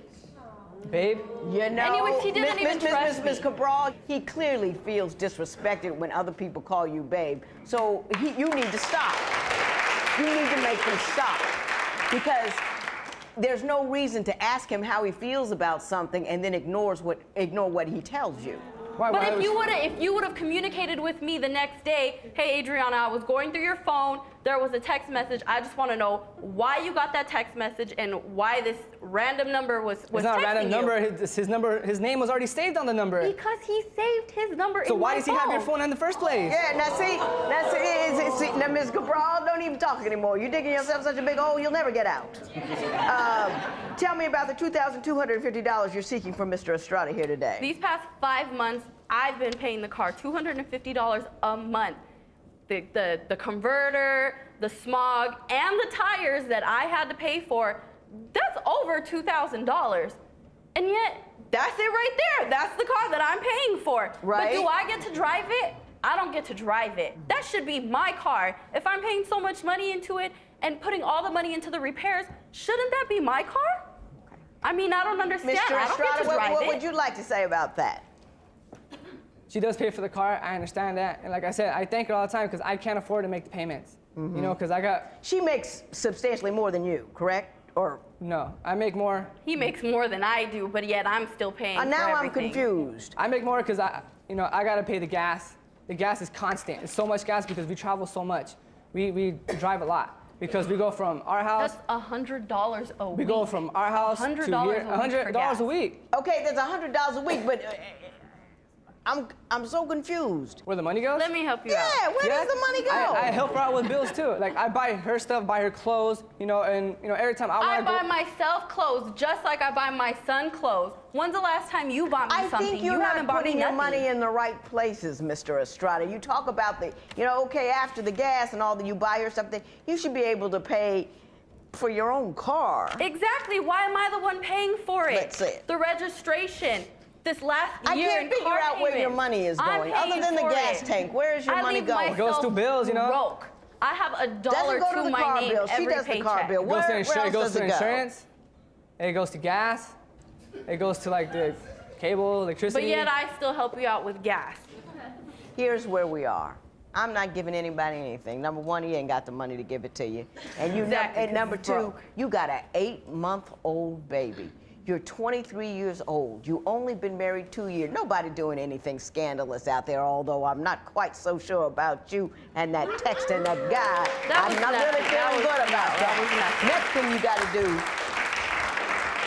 Babe? You know, Anyways, he didn't even trust Miss me. Cabral, he clearly feels disrespected when other people call you babe. So you need to stop. You need to make him stop. Because there's no reason to ask him how he feels about something and then ignore what he tells you. But if you would have communicated with me the next day, hey Adriana, I was going through your phone, there was a text message. I just want to know why you got that text message and why this random number was It's not a random number. His name was already saved on the number. Because he saved his number So in why my does he have your phone? phone in the first place? Yeah, now Ms. Cabral, don't even talk anymore. You're digging yourself such a big hole, you'll never get out. Tell me about the $2,250 you're seeking from Mr. Estrada here today. These past 5 months, I've been paying the car $250 a month. The converter, the smog, and the tires that I had to pay for, that's over $2,000. And yet, that's it right there. That's the car that I'm paying for. Right. But do I get to drive it? I don't get to drive it. That should be my car. If I'm paying so much money into it and putting all the money into the repairs, shouldn't that be my car? I mean, I don't understand. Mr. I don't get Estrada, to drive what it. would you like to say about that? She does pay for the car. I understand that. And like I said, I thank her all the time because I can't afford to make the payments. You know, because I got... She makes substantially more than you, correct? Or No, I make more. He makes more than I do, but yet I'm still paying for now I'm everything. confused. I make more because I got to pay the gas. The gas is constant. It's so much gas because we travel so much. We drive a lot because we go from our house. That's $100 a week. We go from our house to $100 here. $100 a week. Okay, that's $100 a week, but I'm so confused. Where the money goes? Let me help you out. Yeah, where does the money go? I help her out with bills too. Like I buy her stuff, buy her clothes, and every time I I want to buy go. myself clothes just like I buy my son clothes. When's the last time you bought me I something? think you're haven't not bought me putting your nothing. money in the right places, Mr. Estrada. You talk about okay, after the gas and all that you buy her something, you should be able to pay for your own car. Exactly. Why am I the one paying for it? Let's see it. The registration. This last I year can't in figure car out where your payments. money is I'm going. Other paying than the for gas it. tank, where is your I money leave going? It goes to bills, broke. I have $1 Doesn't go to the my car name bill. She every does the paycheck. car bill. It goes to Where else it goes does to it go? insurance. It goes to gas. It goes to like the cable, electricity. But yet I still help you out with gas. Here's where we are. I'm not giving anybody anything. Number one, he ain't got the money to give it to you. And Exactly, and number 'cause two, he's broke. you got an 8-month-old baby. You're 23 years old. You only been married 2 years. Nobody doing anything scandalous out there, although I'm not quite so sure about you and that text and that guy. That I'm was not nothing. really That feeling was good about nothing. That was nothing. Next thing you got to do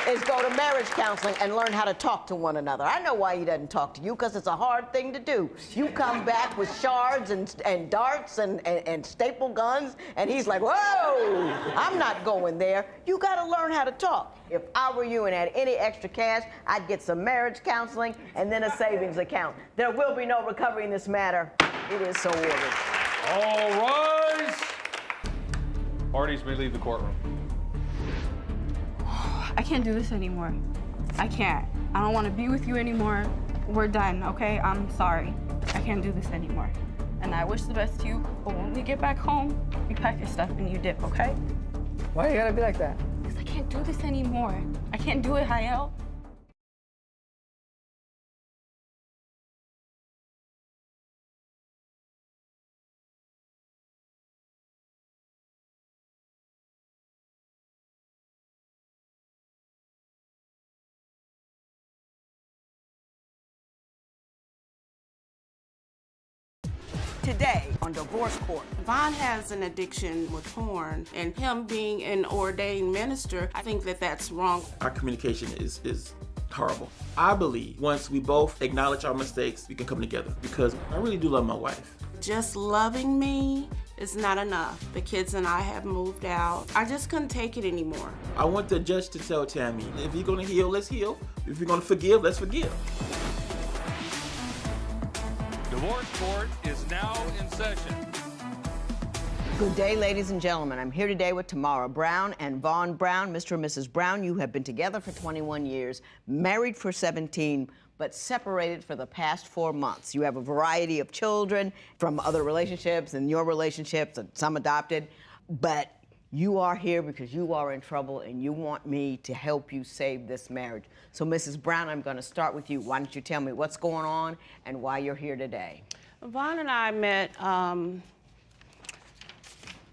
is go to marriage counseling and learn how to talk to one another. I know why he doesn't talk to you, because it's a hard thing to do. You come back with shards and darts and staple guns, and he's like, whoa, I'm not going there. You got to learn how to talk. If I were you and had any extra cash, I'd get some marriage counseling and then a savings account. There will be no recovery in this matter. It is so ordered. All rise. Parties may leave the courtroom. I can't do this anymore. I can't. I don't want to be with you anymore. We're done, okay? I'm sorry. I can't do this anymore. And I wish the best to you, but when we get back home, you pack your stuff and you dip, okay? Why you gotta be like that? Because I can't do this anymore. I can't do it, Hayel. Today on Divorce Court. Vaughn has an addiction with porn, and him being an ordained minister, I think that that's wrong. Our communication is horrible. I believe once we both acknowledge our mistakes, we can come together, because I really do love my wife. just loving me is not enough. The kids and I have moved out. I just couldn't take it anymore. I want the judge to tell Tammy, if you're gonna heal, let's heal. If you're gonna forgive, let's forgive. Divorce court is now in session. Good day, ladies and gentlemen. I'm here today with Tamara Brown and Vaughn Brown. Mr. and Mrs. Brown, you have been together for 21 years, married for 17, but separated for the past 4 months. You have a variety of children from other relationships and your relationships, and some adopted, but you are here because you are in trouble and you want me to help you save this marriage. So, Mrs. Brown, I'm going to start with you. Why don't you tell me what's going on and why you're here today? Vaughn and I met,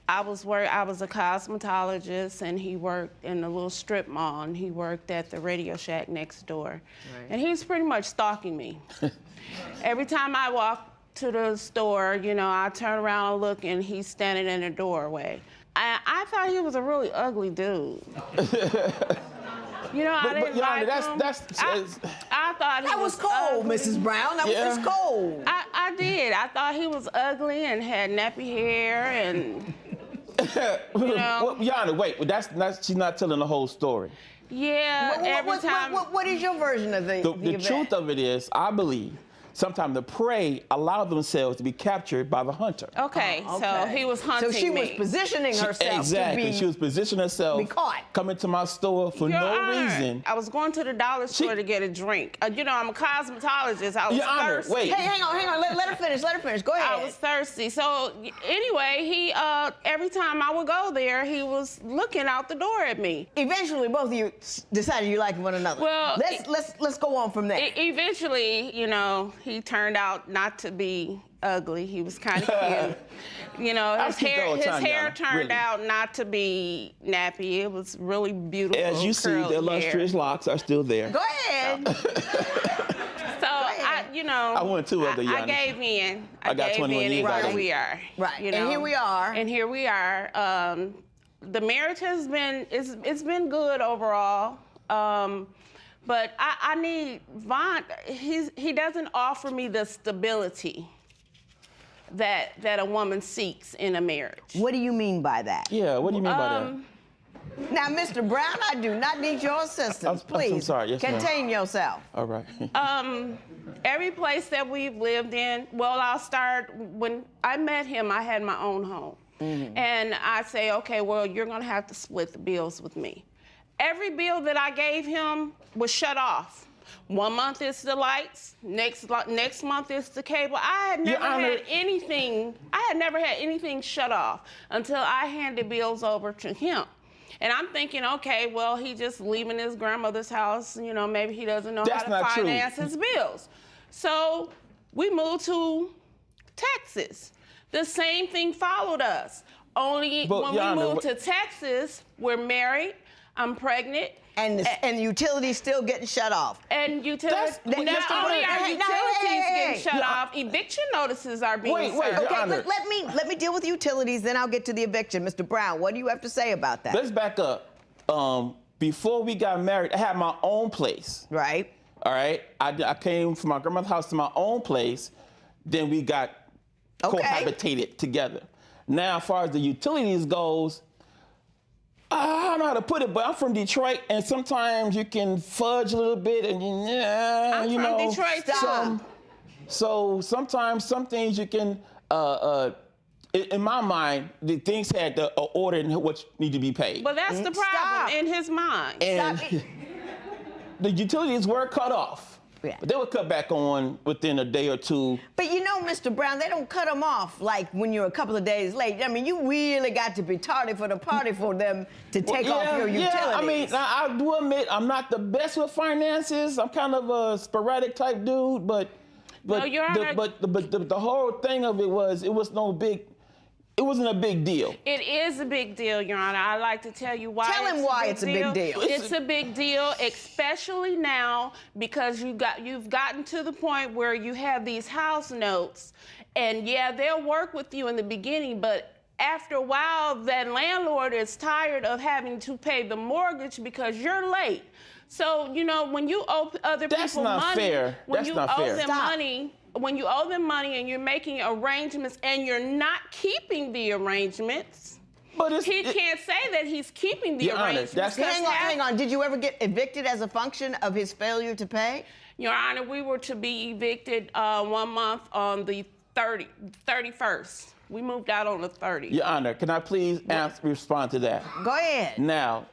I was a cosmetologist, and he worked in a little strip mall, and he worked at the Radio Shack next door. Right. And he was pretty much stalking me. Every time I walk to the store, you know, I turn around and look, and he's standing in the doorway. I thought he was a really ugly dude. You know, I didn't like him. I thought he was cold, ugly. Mrs. Brown. That was just cold. I did. I thought he was ugly and had nappy hair and. You know. Well, Yana, wait. She's not telling the whole story. Yeah. Every time. What is your version of the event? Truth of it is, I believe, sometimes the prey allow themselves to be captured by the hunter. Okay, so he was hunting me. So she was positioning herself exactly. to be... She was positioning herself. Be caught. Coming to my store for no reason. I was going to the dollar store to get a drink. You know, I'm a cosmetologist. I was thirsty. Wait. Hey, hang on. Let her finish. Go ahead. I was thirsty. So anyway, he every time I would go there, he was looking out the door at me. Eventually, both of you decided you liked one another. Well, let's go on from there. Eventually, you know, he turned out not to be ugly. He was kind of cute. You know, his hair turned out not to be nappy. It was really beautiful. As you see, the illustrious locks are still there. Go ahead. I went 2 other I gave in. I got 21 years. And here we are. Right. You know? And here we are. The marriage has been it's been good overall. But I need Vaughn. He doesn't offer me the stability that a woman seeks in a marriage. What do you mean by that? Yeah, what do you mean by that? Now, Mr. Brown, I do not need your assistance. Please, I'm sorry. Yes, contain yourself. All right. Every place that we've lived in, well, I'll start when I met him. I had my own home, and I say, okay, well, you're gonna have to split the bills with me. Every bill that I gave him was shut off. 1 month is the lights, next month is the cable. I had never had anything shut off until I handed bills over to him. And I'm thinking, okay, well, he just leaving his grandmother's house, you know, maybe he doesn't know how to finance his bills. So we moved to Texas. The same thing followed us. Only when we moved to Texas, we're married, I'm pregnant. And utilities still getting shut off. And utilities, not only are utilities getting shut off, eviction notices are being served. Okay, let me deal with utilities, then I'll get to the eviction. Mr. Brown, what do you have to say about that? Let's back up. Before we got married, I had my own place. Right. All right. I came from my grandmother's house to my own place. Then we got cohabitated together. Now, as far as the utilities goes, I don't know how to put it, but I'm from Detroit, and sometimes you can fudge a little bit, and I'm from Detroit too. So sometimes some things you can, in my mind, the things had the order in what need to be paid. But that's the problem in his mind. And the utilities were cut off. Yeah. But they would cut back on within a day or two. But you know, Mr. Brown, they don't cut them off like when you're a couple of days late. I mean, you really got to be tardy for the party for them to take off your utilities. Yeah, I mean, I do admit I'm not the best with finances. I'm kind of a sporadic type dude, but the whole thing of it was it wasn't a big deal. It is a big deal, Your Honor. I'd like to tell you why. Tell him why it's a big deal. It's a big deal, especially now because you've gotten to the point where you have these house notes, and yeah, they'll work with you in the beginning, but after a while, that landlord is tired of having to pay the mortgage because you're late. So, you know, when you owe other people money, when you owe them money, when you owe them money and you're making arrangements and you're not keeping the arrangements, but he can't say that he's keeping the Your Honor, arrangements. Hang on. Did you ever get evicted as a function of his failure to pay? Your Honor, we were to be evicted 1 month on the 31st. We moved out on the 30th. Your Honor, can I please respond to that? Go ahead. Now,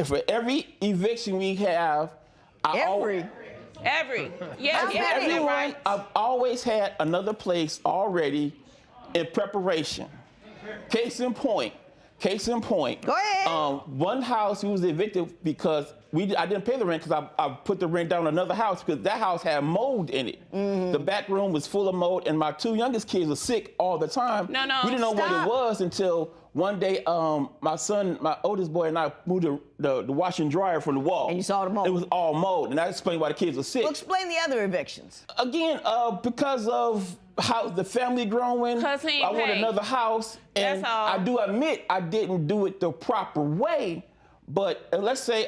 for every eviction we have, Every. everyone, Right. I've always had another place already in preparation. Case in point. Go ahead. One house we was evicted because I didn't pay the rent because I put the rent down on another house because that house had mold in it. The back room was full of mold, and my 2 youngest kids were sick all the time. No, we didn't know what it was until one day my oldest boy and I moved the washer and dryer from the wall. And you saw the mold. It was all mold, and that explained why the kids were sick. Well, explain the other evictions. Again, because of how the family growing, I want another house, and That's all. I do admit I didn't do it the proper way. But let's say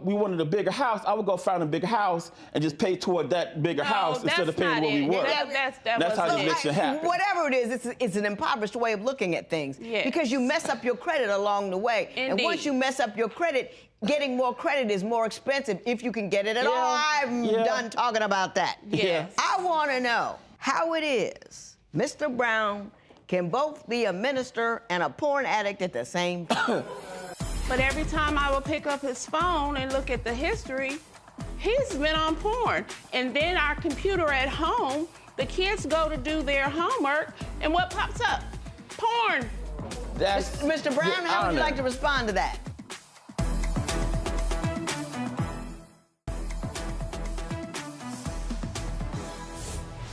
we wanted a bigger house, I would go find a bigger house and just pay toward that bigger house instead of paying where we were. That's how the eviction happened. Whatever it is, it's an impoverished way of looking at things. Yes. Because you mess up your credit along the way. Indeed. And once you mess up your credit, getting more credit is more expensive if you can get it at all. I'm done talking about that. Yes. I want to know how it is Mr. Brown can both be a minister and a porn addict at the same time. But every time I will pick up his phone and look at the history, he's been on porn. And then our computer at home, the kids go to do their homework, and what pops up? Porn. Mr. Brown, how would you like to respond to that?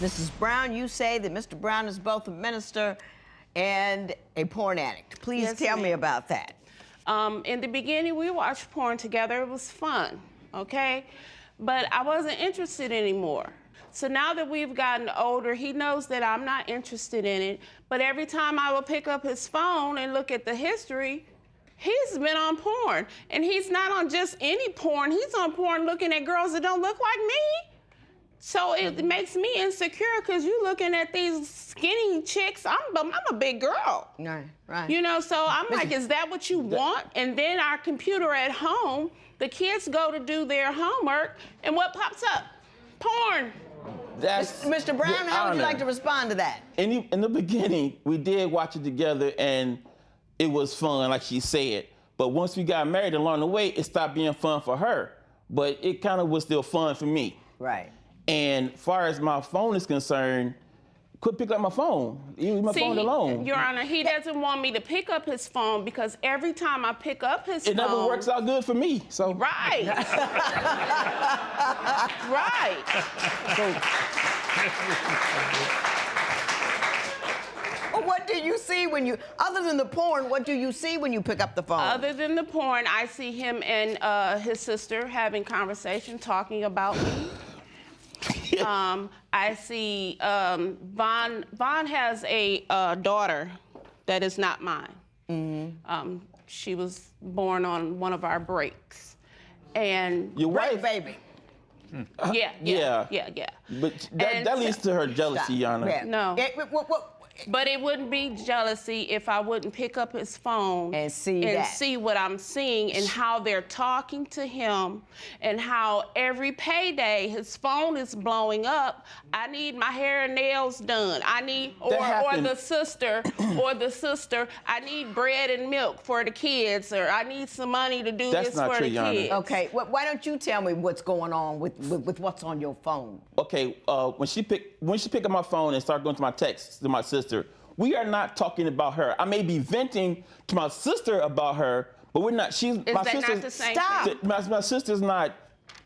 Mrs. Brown, you say that Mr. Brown is both a minister and a porn addict. Please tell me about that. In the beginning, we watched porn together. It was fun, okay? But I wasn't interested anymore. So now that we've gotten older, he knows that I'm not interested in it. But every time I will pick up his phone and look at the history, he's been on porn. And he's not on just any porn. He's on porn looking at girls that don't look like me. So it makes me insecure because you're looking at these skinny chicks. I'm a big girl. Right. You know, so I'm like, is that what you want? And then our computer at home, the kids go to do their homework, and what pops up? Porn. Mr. Brown, how would you like to respond to that? In the beginning, we did watch it together, and it was fun, like she said. But once we got married along the way, it stopped being fun for her. But it kind of was still fun for me. Right. And as far as my phone is concerned, quit picking up my phone. Leave my phone alone. Your Honor, he doesn't want me to pick up his phone because every time I pick up his phone... It never works out good for me, so... Right. Right. Well, what do you see when you, other than the porn, what do you see when you pick up the phone? Other than the porn, I see him and his sister having conversation, talking about me. I see Vaughn has a daughter that is not mine. She was born on one of our breaks. And your wife, baby. Yeah. But that leads to her jealousy, Your Honor. Yeah. No. But it wouldn't be jealousy if I wouldn't pick up his phone and see what I'm seeing and how they're talking to him and how every payday his phone is blowing up. I need my hair and nails done. I need or the sister, I need bread and milk for the kids, or I need some money to do this for the kids. Okay, why don't you tell me what's going on with what's on your phone? Okay, when she picked up my phone and started going to my texts to my sister, we are not talking about her. I may be venting to my sister about her, but we're not. Not the same thing? My sister's not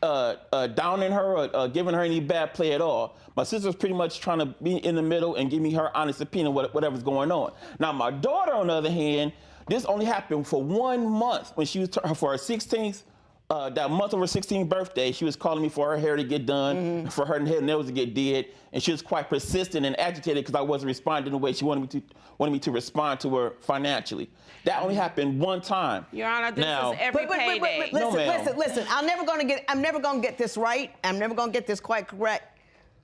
downing her or giving her any bad play at all. My sister's pretty much trying to be in the middle and give me her honest opinion of whatever's going on. Now, my daughter, on the other hand, this only happened for 1 month when she was for her 16th. That month of her 16th birthday, she was calling me for her hair to get done, for her nails to get did, and she was quite persistent and agitated because I wasn't responding the way she wanted me to respond to her financially. That only happened one time. Your Honor, this is every payday. Listen. I'm never gonna get this right. I'm never gonna get this quite correct.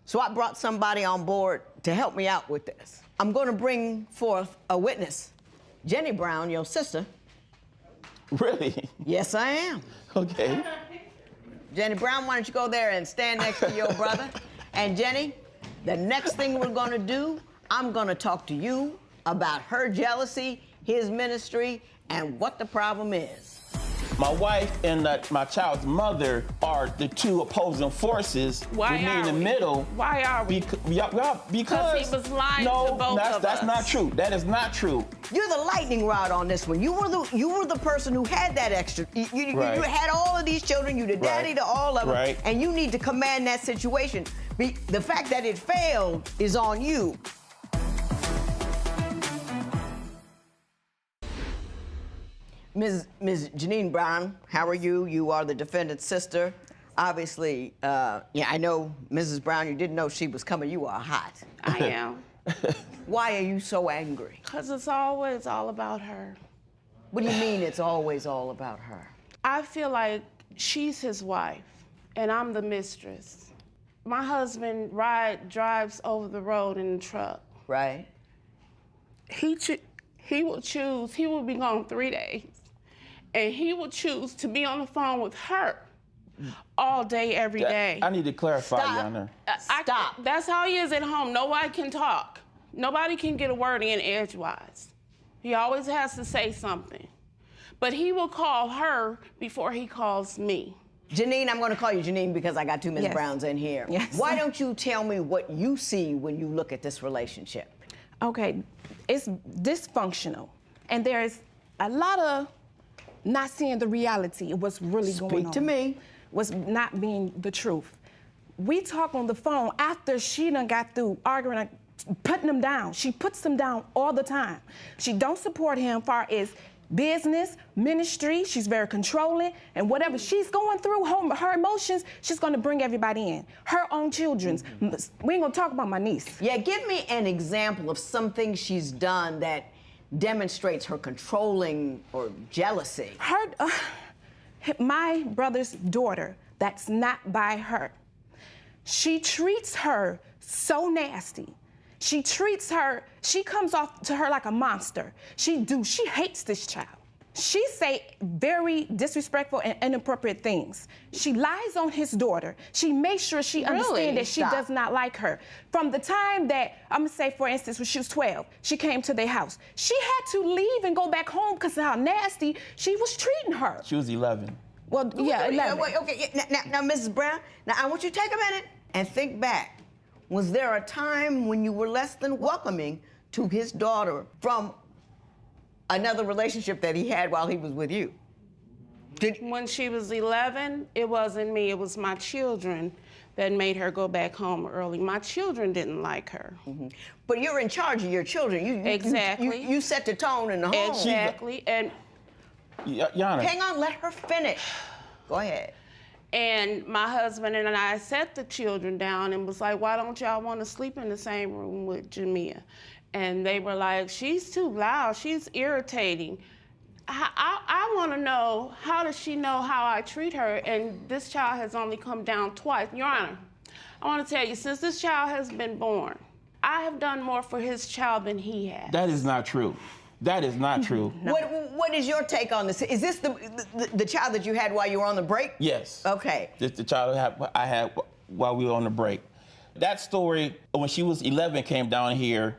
So I brought somebody on board to help me out with this. I'm going to bring forth a witness. Jenny Brown, your sister. Really? Yes, I am. Okay. Jenny Brown, why don't you go there and stand next to your brother? And Jenny, the next thing we're going to do, I'm going to talk to you about her jealousy, his ministry, and what the problem is. My wife and my child's mother are the two opposing forces. Why with me are in the we? middle. Why are we? Because he was lying to both of us. That's not true. That is not true. You're the lightning rod on this one. You were the person who had that extra. You had all of these children. You the daddy to all of them, and you need to command that situation. The fact that it failed is on you. Ms. Janine Brown, how are you? You are the defendant's sister. Obviously, I know, Mrs. Brown, you didn't know she was coming. You are hot. I am. Why are you so angry? Because it's always all about her. What do you mean it's always all about her? I feel like she's his wife, and I'm the mistress. My husband drives over the road in the truck. Right. He will choose, he will be gone 3 days, and he will choose to be on the phone with her all day, every day. I need to clarify, Your Honor. Stop. That's how he is at home. Nobody can talk. Nobody can get a word in edgewise. He always has to say something. But he will call her before he calls me. Janine, I'm going to call you Janine because I got two Ms. Yes. Browns in here. Yes. Why don't you tell me what you see when you look at this relationship? Okay, it's dysfunctional. And there's a lot of not seeing the reality of what's really going on. Speak to me. What's not being the truth. We talk on the phone after she done got through arguing, putting him down. She puts him down all the time. She don't support him far as business, ministry. She's very controlling, and whatever she's going through, her emotions, she's gonna bring everybody in. Her own children's. We ain't gonna talk about my niece. Yeah, give me an example of something she's done that demonstrates her controlling or jealousy. My brother's daughter, that's not by her. She treats her so nasty. She treats her, she comes off to her like a monster. She hates this child. She say very disrespectful and inappropriate things. She lies on his daughter. She makes sure she understands that she does not like her. From the time that, I'm gonna say, for instance, when she was 12, she came to their house. She had to leave and go back home because of how nasty she was treating her. She was 11. Well, yeah, 11. Okay, now, Mrs. Brown, now I want you to take a minute and think back. Was there a time when you were less than welcoming to his daughter from another relationship that he had while he was with you? When she was 11, it wasn't me, it was my children that made her go back home early. My children didn't like her. Mm-hmm. But you're in charge of your children. Exactly. You set the tone in the home. Exactly. And Yana. Hang on, let her finish. Go ahead. And my husband and I sat the children down and was like, why don't y'all want to sleep in the same room with Jamia? And they were like, she's too loud, she's irritating. I want to know, how does she know how I treat her? And this child has only come down twice. Your Honor, I want to tell you, since this child has been born, I have done more for his child than he has. That is not true. That is not true. No. What is your take on this? Is this the child that you had while you were on the break? Yes. Okay. This the child I had while we were on the break. That story, when she was 11, came down here.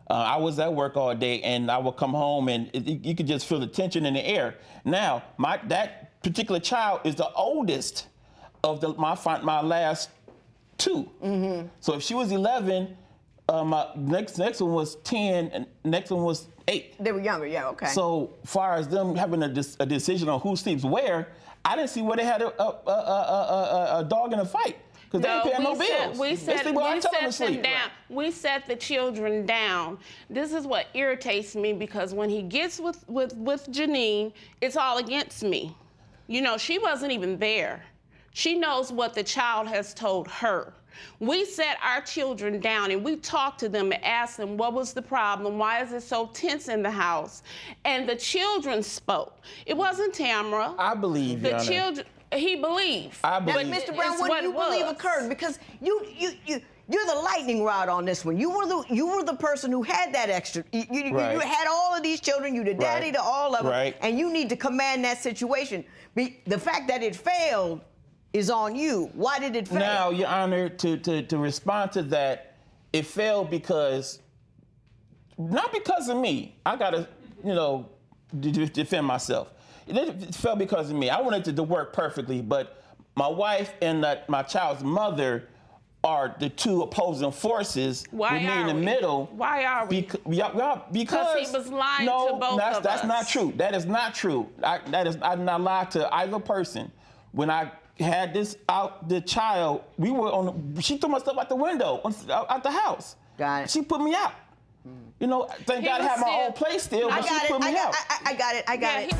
I was at work all day, and I would come home, and you could just feel the tension in the air. Now, that particular child is the oldest of my last two. Mm-hmm. So if she was 11, my next one was 10, and next one was 8. They were younger, yeah, okay. So far as them having a decision on who sleeps where, I didn't see where they had a dog in a fight. Because they ain't paying no bills. We set them down. We set the children down. This is what irritates me, because when he gets with Janine, it's all against me. You know, she wasn't even there. She knows what the child has told her. We set our children down and we talked to them and asked them what was the problem, why is it so tense in the house? And the children spoke. It wasn't Tamara. I believe the children. He believed. I believe. Now, Mr. Brown, what do you believe occurred? Because you're lightning rod on this one. You were the person who had that extra. You had all of these children. You the daddy to all of them, and you need to command that situation. The fact that it failed is on you. Why did it fail? Now, Your Honor, to respond to that, it failed because, not because of me. I gotta, defend myself. It failed because of me. I wanted it to work perfectly, but my wife and my child's mother are the two opposing forces. Why with me are in the we? middle. Why are we? Because he was lying to both of us. That's not true. That is not true. I did not lie to either person. When I had the child, we were she threw my stuff out the window, out the house. Got it. She put me out. Thank God I have my own place still, but she put me out. I got it.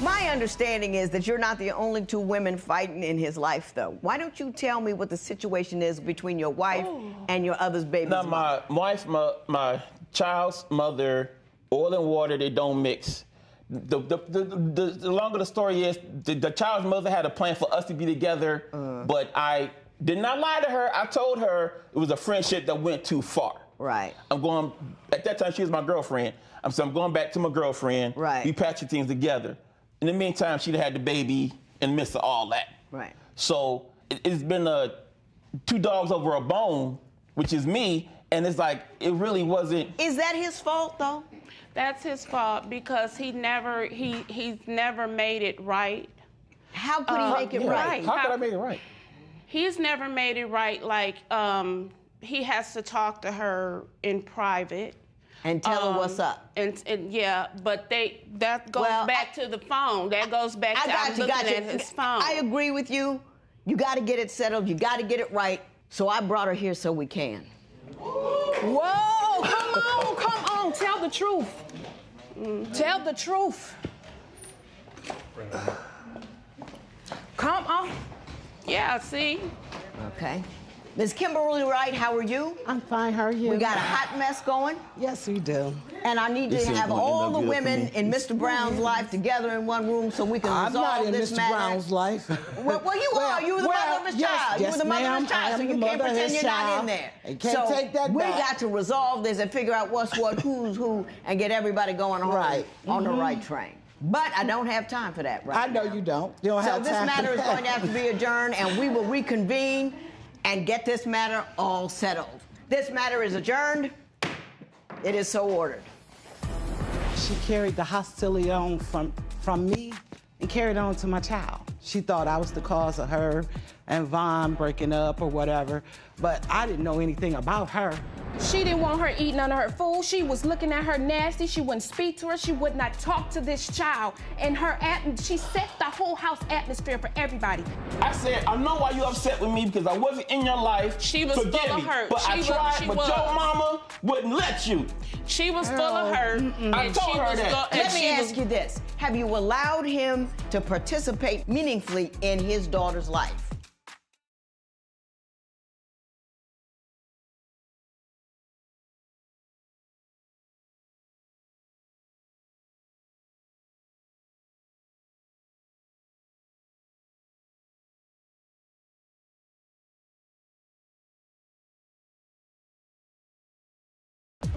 My understanding is that you're not the only two women fighting in his life, though. Why don't you tell me what the situation is between your wife and your other's baby's Now, mother? my wife, my child's mother, oil and water, they don't mix. The longer the story is, the child's mother had a plan for us to be together, but I did not lie to her. I told her it was a friendship that went too far. Right. At that time, she was my girlfriend. I'm going back to my girlfriend. Right. We patched things together. In the meantime, she'd had the baby in the midst of all that. Right. So it's been two dogs over a bone, which is me, and it's like, it really wasn't. Is that his fault, though? That's his fault because he's never made it right. How could he make it right? How could I make it right? He's never made it right. Like, he has to talk to her in private. And tell her what's up. And yeah, but that goes back to the phone. That goes back to I'm looking at his phone. I agree with you. You got to get it settled. You got to get it right. So I brought her here so we can. Whoa, come on. Tell the truth. Tell the truth. Come on. Yeah, see? Okay. Ms. Kimberly Wright, how are you? I'm fine, how are you? We got a hot mess going. Yes, we do. And I need to have all the women in Mr. Brown's life together in one room so we can resolve this matter. I'm not in Mr. Brown's life. Well, you are. You were the mother of his child. You were the mother of his child, so you can't pretend you're not in there. You can't take that we back. got to resolve this and figure out what's what, who's who, and get everybody going on the right train. But I don't have time for that right now. I know you don't. You don't have time. So this matter is going to have to be adjourned, and we will reconvene and get this matter all settled. This matter is adjourned. It is so ordered. She carried the hostility on from me and carried on to my child. She thought I was the cause of her and Vaughn breaking up or whatever, but I didn't know anything about her. She didn't want her eating none of her food. She was looking at her nasty. She wouldn't speak to her. She would not talk to this child. And she set the whole house atmosphere for everybody. I said, I know why you upset with me because I wasn't in your life. She was full of hurt. But I tried, but your mama wouldn't let you. She was full of hurt. I told her that. Let me ask you this. Have you allowed him to participate meaningfully in his daughter's life?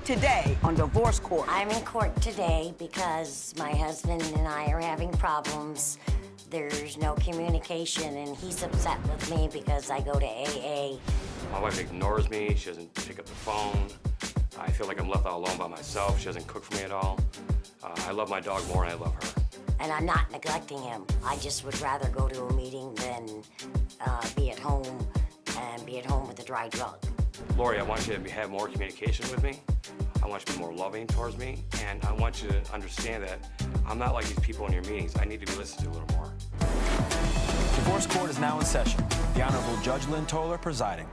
Today on Divorce Court. I'm in court today because my husband and I are having problems. There's no communication, and he's upset with me because I go to AA. My wife ignores me. She doesn't pick up the phone. I feel like I'm left all alone by myself. She doesn't cook for me at all. I love my dog more than I love her. And I'm not neglecting him. I just would rather go to a meeting than be at home and be at home with a dry drug. Lori, I want you to have more communication with me. I want you to be more loving towards me, and I want you to understand that I'm not like these people in your meetings. I need to be listened to a little more. Divorce Court is now in session. The Honorable Judge Lynn Toler presiding.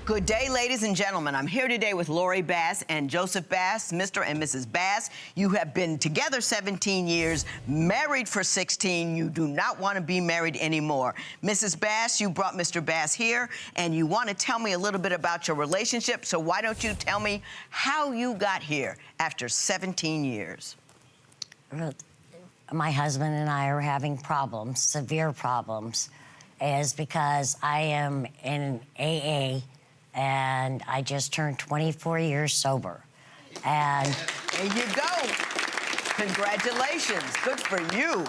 Good day, ladies and gentlemen. I'm here today with Lori Bass and Joseph Bass, Mr. and Mrs. Bass. You have been together 17 years, married for 16. You do not want to be married anymore. Mrs. Bass, you brought Mr. Bass here, and you want to tell me a little bit about your relationship. So why don't you tell me how you got here after 17 years? my husband and I are having problems, severe problems, is because I am in AA and I just turned 24 years sober. And there you go. Congratulations. Good for you.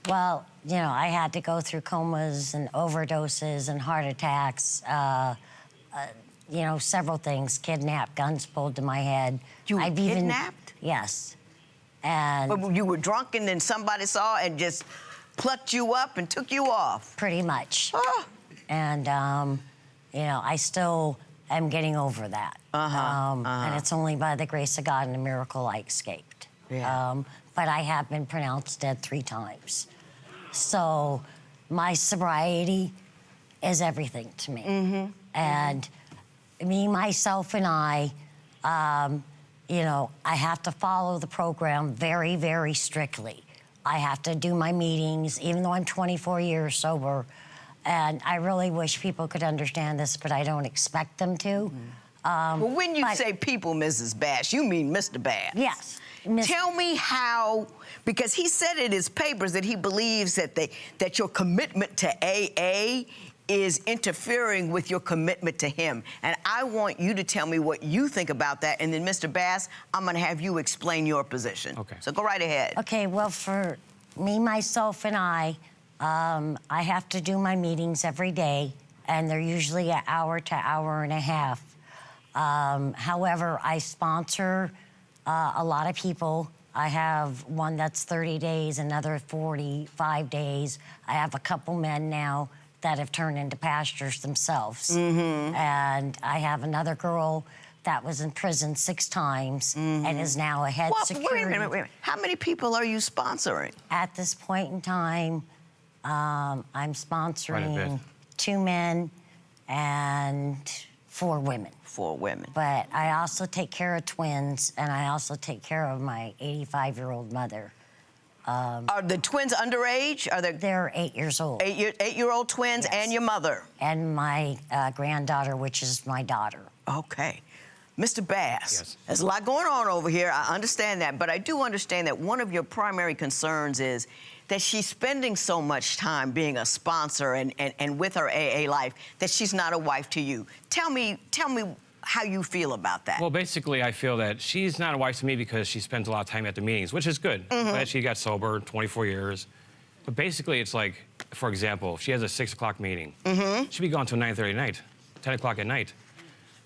Well, you know, I had to go through comas and overdoses and heart attacks, you know, several things, kidnapped, guns pulled to my head. You were I've kidnapped? Yes. And but you were drunk and then somebody saw and just plucked you up and took you off? Pretty much. Oh. And, you know, I still am getting over that. And it's only by the grace of God and a miracle I escaped. Yeah. But I have been pronounced dead 3 times. So my sobriety is everything to me. And me, myself, and I, you know, I have to follow the program very, very strictly. I have to do my meetings, even though I'm 24 years sober. And I really wish people could understand this, but I don't expect them to. Well, when you say people, Mrs. Bass, you mean Mr. Bass. Yes. Tell me how, because he said in his papers that he believes that your commitment to AA is interfering with your commitment to him. And I want you to tell me what you think about that. And then, Mr. Bass, I'm going to have you explain your position. Okay. So go right ahead. Okay, well, for me, myself, and I have to do my meetings every day, and they're usually an hour to hour and a half. However, I sponsor a lot of people. I have one that's 30 days, another 45 days. I have a couple men now that have turned into pastors themselves. And I have another girl that was in prison 6 times and is now a head security. Wait a minute. How many people are you sponsoring? At this point in time, I'm sponsoring 2 men and 4 women. 4 women. But I also take care of twins, and I also take care of my 85-year-old mother. Are the twins underage? They're 8 years old. 8-year-old twins, yes. And your mother? And my granddaughter, which is my daughter. Okay. Mr. Bass, yes. There's a lot going on over here. I understand that, but I do understand that one of your primary concerns is that she's spending so much time being a sponsor and with her AA life that she's not a wife to you. Tell me how you feel about that. Well, basically, I feel that she's not a wife to me because she spends a lot of time at the meetings, which is good. But she got sober 24 years. But basically, it's like, for example, if she has a 6 o'clock meeting. She'll be gone till 9:30 at night, 10 o'clock at night.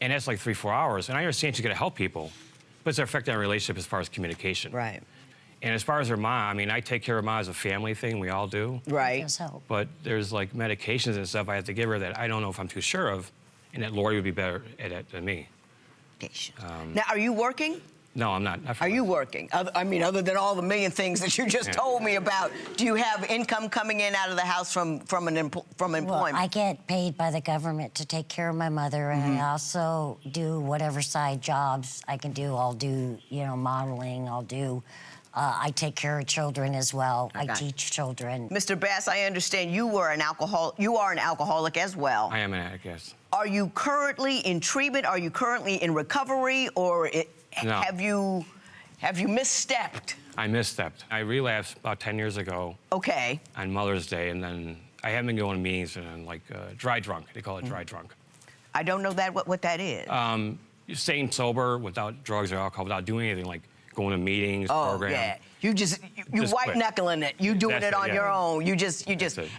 And that's like 3-4 hours. And I understand she's gonna help people, but it's affecting our relationship as far as communication. Right. And as far as her mom, I mean, I take care of mom as a family thing, we all do. Right. But there's like medications and stuff I have to give her that I don't know if I'm too sure of, and that Lori would be better at it than me. Now, are you working? No, I'm not. Are you working? I mean, other than all the million things that you just told me about, do you have income coming in out of the house from employment? Well, I get paid by the government to take care of my mother, and I also do whatever side jobs I can do. I'll do, you know, modeling. I'll do. I take care of children as well. I teach children. Mr. Bass, I understand you are an alcoholic as well. I am an addict, yes. Are you currently in treatment? Are you currently in recovery, or No. have you misstepped? I misstepped. I relapsed about 10 years ago. Okay. On Mother's Day, and then I haven't been going to meetings and like dry drunk. They call it dry drunk. I don't know what that is. Staying sober without drugs or alcohol, without doing anything, like going to meetings, programs. Yeah. You white knuckling it. You doing it on your own. You just.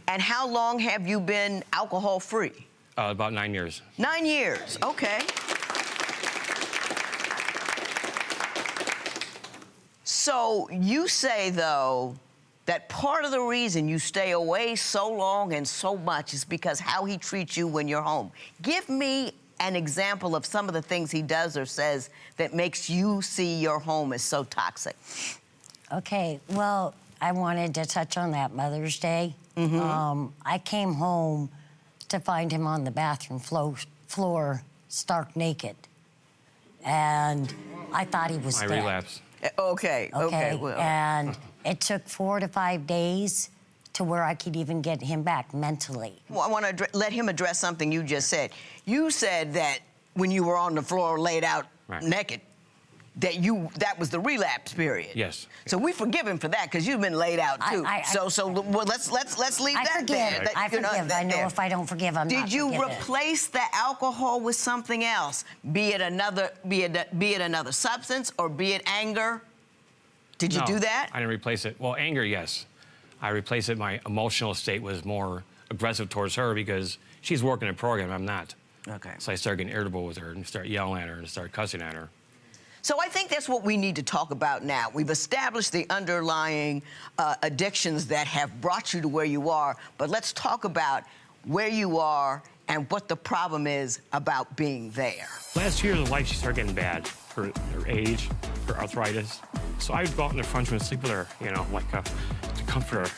And how long have you been alcohol free? About 9 years. 9 years. Okay. So you say, though, that part of the reason you stay away so long and so much is because how he treats you when you're home. Give me an example of some of the things he does or says that makes you see your home as so toxic. Okay, well, I wanted to touch on that Mother's Day. I came home to find him on the bathroom floor, stark naked. And I thought he was dead. I relapsed. Okay, well. And it took 4 to 5 days to where I could even get him back mentally. Well, I want to let him address something you just said. You said that when you were on the floor laid out naked, that was the relapse period. Yes. So we forgive him for that because you've been laid out too. Well, let's leave that there. I forgive. I know if I don't forgive, I'm not Did you forgiven. replace the alcohol with something else? Be it another substance or be it anger? Did you do that? I didn't replace it. Well, anger, yes. I replaced it. My emotional state was more aggressive towards her because she's working a program, I'm not. Okay. So I started getting irritable with her and started yelling at her and started cussing at her. So I think that's what we need to talk about now. We've established the underlying addictions that have brought you to where you are, but let's talk about where you are and what the problem is about being there. Last year of life, she started getting bad. Her age, her arthritis. So I would go out in the front room and sleep with her, you know, like to comfort her.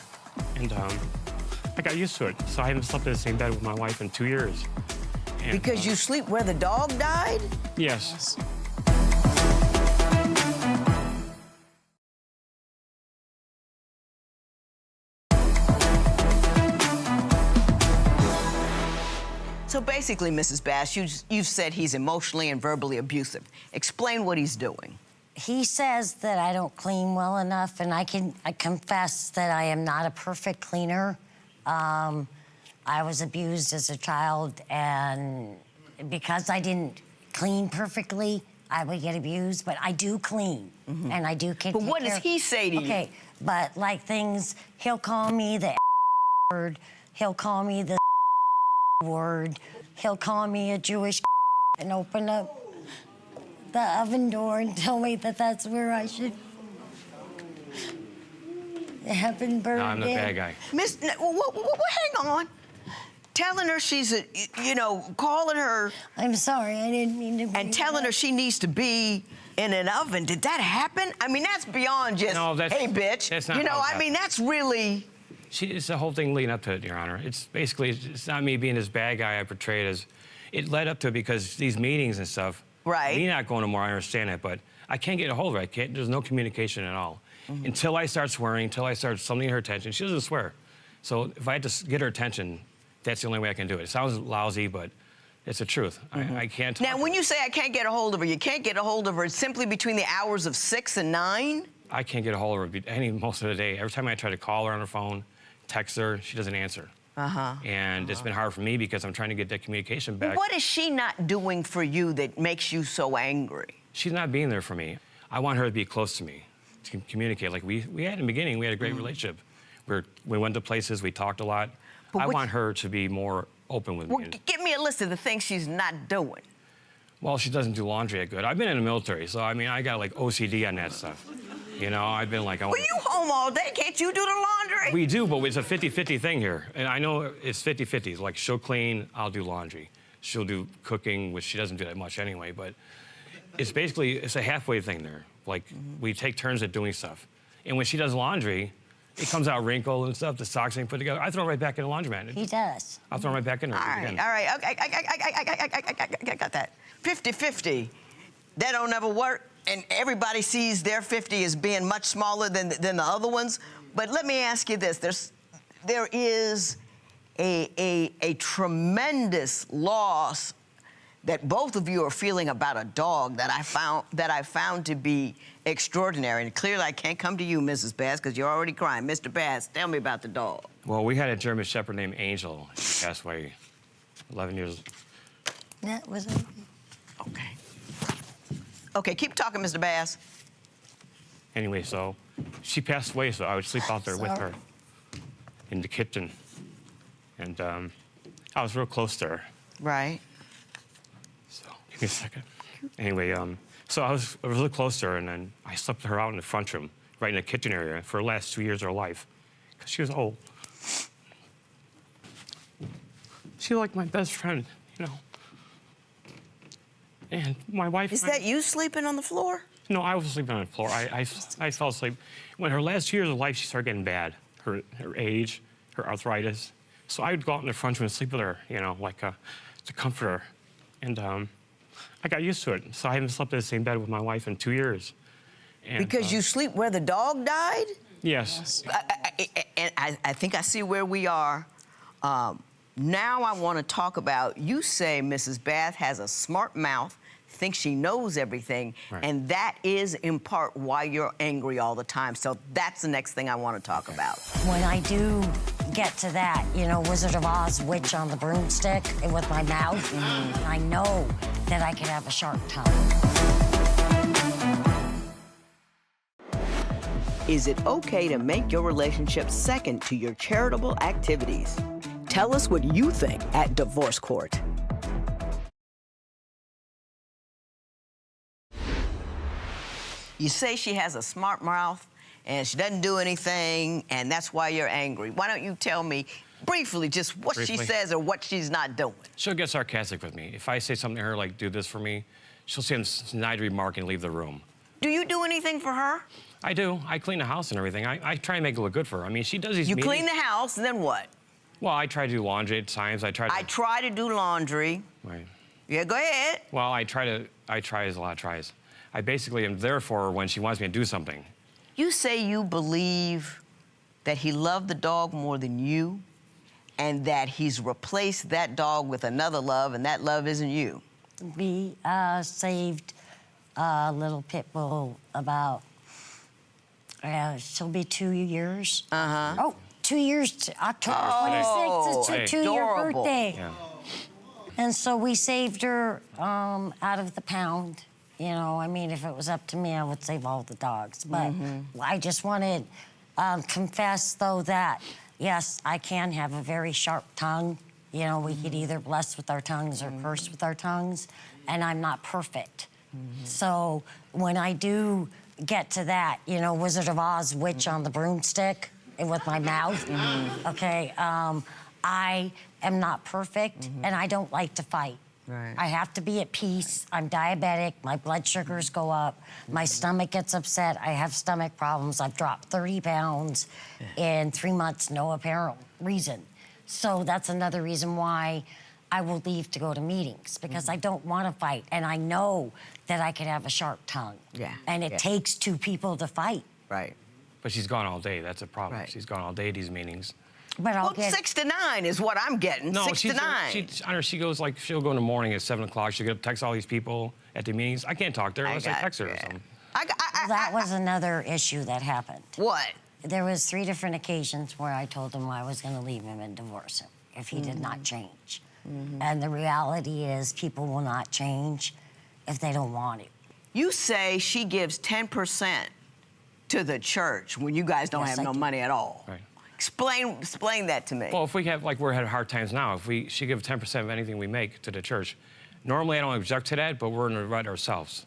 And I got used to it. So I haven't slept in the same bed with my wife in 2 years. And, because you sleep where the dog died? Yes. So basically, Mrs. Bass, you've said he's emotionally and verbally abusive. Explain what he's doing. He says that I don't clean well enough, and I confess that I am not a perfect cleaner. I was abused as a child, and because I didn't clean perfectly, I would get abused, but I do clean, and I do take But what does he say to you? Okay, but like things, he'll call me the word, he'll call me the word, he'll call me a Jewish and open up the oven door and tell me that that's where I should have been burned. No, I'm the bad guy. Hang on. Telling her she's calling her. I'm sorry, I didn't mean to. And telling her she needs to be in an oven. Did that happen? I mean, that's beyond just, hey, bitch. That's not how it I mean, that's really. It's the whole thing leading up to it, Your Honor. It's basically, it's not me being this bad guy I portrayed as. It led up to it because these meetings and stuff. Right. Me not going no more, I understand it, but I can't get a hold of her. There's no communication at all. Until I start swearing, until I start summoning her attention. She doesn't swear. So if I had to get her attention, that's the only way I can do it. It sounds lousy, but it's the truth. I can't talk. Now, when you say I can't get a hold of her, you can't get a hold of her simply between the hours of 6 and 9? I can't get a hold of her most of the day. Every time I try to call her on her phone, text her, she doesn't answer. And it's been hard for me because I'm trying to get that communication back. What is she not doing for you that makes you so angry? She's not being there for me. I want her to be close to me, to communicate. Like we had in the beginning, we had a great relationship. We went to places, we talked a lot. I want her to be more open with me. Give me a list of the things she's not doing. Well, she doesn't do laundry that good. I've been in the military, so I mean, I got like OCD on that stuff. You know, I've been like... Well, you home all day. Can't you do the laundry? We do, but it's a 50-50 thing here. And I know it's 50-50. Like, she'll clean, I'll do laundry. She'll do cooking, which she doesn't do that much anyway, but it's basically, it's a halfway thing there. Like, we take turns at doing stuff. And when she does laundry, it comes out wrinkled and stuff, the socks ain't put together. I throw it right back in the laundromat. He does. I'll throw it right back in there. All right. Okay, I got that. 50-50. That don't ever work. And everybody sees their 50 as being much smaller than the other ones. But let me ask you this. There is a tremendous loss that both of you are feeling about a dog that I found to be extraordinary. And clearly I can't come to you, Mrs. Bass, because you're already crying. Mr. Bass, tell me about the dog. Well, we had a German Shepherd named Angel. She passed away 11 years. That was okay. Okay, keep talking, Mr. Bass. Anyway, so she passed away, so I would sleep out there with her in the kitchen. And I was real close to her. Right. So, give me a second. Anyway, so I was really close to her, and then I slept her out in the front room, right in the kitchen area, for the last 2 years of her life, because she was old. She was like my best friend, you know. And my wife... Is that you sleeping on the floor? No, I was sleeping on the floor. I fell asleep. When her last years of life, she started getting bad. Her age, her arthritis. So I would go out in the front room and sleep with her, you know, like to comfort her. And I got used to it. So I haven't slept in the same bed with my wife in 2 years. And, because you sleep where the dog died? Yes. I think I see where we are. Now I want to talk about, you say Mrs. Bath has a smart mouth, thinks she knows everything, and that is in part why you're angry all the time. So that's the next thing I want to talk about. When I do get to that, you know, Wizard of Oz, witch on the broomstick with my mouth, I know that I could have a sharp tongue. Is it okay to make your relationship second to your charitable activities? Tell us what you think at Divorce Court. You say she has a smart mouth and she doesn't do anything, and that's why you're angry. Why don't you tell me briefly just what she says or what she's not doing? She'll get sarcastic with me. If I say something to her like, do this for me, she'll say a snide remark and leave the room. Do you do anything for her? I do. I clean the house and everything. I try and make it look good for her. I mean, she does these meetings. You clean the house, and then what? Well, I try to do laundry at times. I try to do laundry. Right. Yeah, go ahead. Well, I try as a lot of tries. I basically am there for her when she wants me to do something. You say you believe that he loved the dog more than you, and that he's replaced that dog with another love, and that love isn't you. We saved a little pit bull about, she'll be 2 years. Oh, 2 years, October 26th, it's her 2-year birthday. Yeah. And so we saved her out of the pound. You know, I mean, if it was up to me, I would save all the dogs. But I just want to confess, though, that, yes, I can have a very sharp tongue. You know, we could either bless with our tongues or curse with our tongues, and I'm not perfect. So when I do get to that, you know, Wizard of Oz, witch on the broomstick with my mouth, okay, I am not perfect, and I don't like to fight. Right. I have to be at peace. I'm diabetic. My blood sugars go up. My stomach gets upset. I have stomach problems. I've dropped 30 pounds in 3 months, no apparent reason. So that's another reason why I will leave to go to meetings, because I don't want to fight. And I know that I could have a sharp tongue. Yeah. And it takes 2 people to fight. Right. But she's gone all day. That's a problem. Right. She's gone all day to these meetings. But I'll get 6 to 9 is what I'm getting. No, 6 to 9. She goes like, she'll go in the morning at 7 o'clock. She'll get text all these people at the meetings. I can't talk to her unless I text her or something. That was another issue that happened. What? There was 3 different occasions where I told him I was going to leave him and divorce him if he did not change. And the reality is people will not change if they don't want it. You say she gives 10% to the church when you guys don't have no money at all. Right. Explain that to me. Well, if we have, like, we're at hard times now, if she gives 10% of anything we make to the church, normally I don't object to that, but we're in the right ourselves.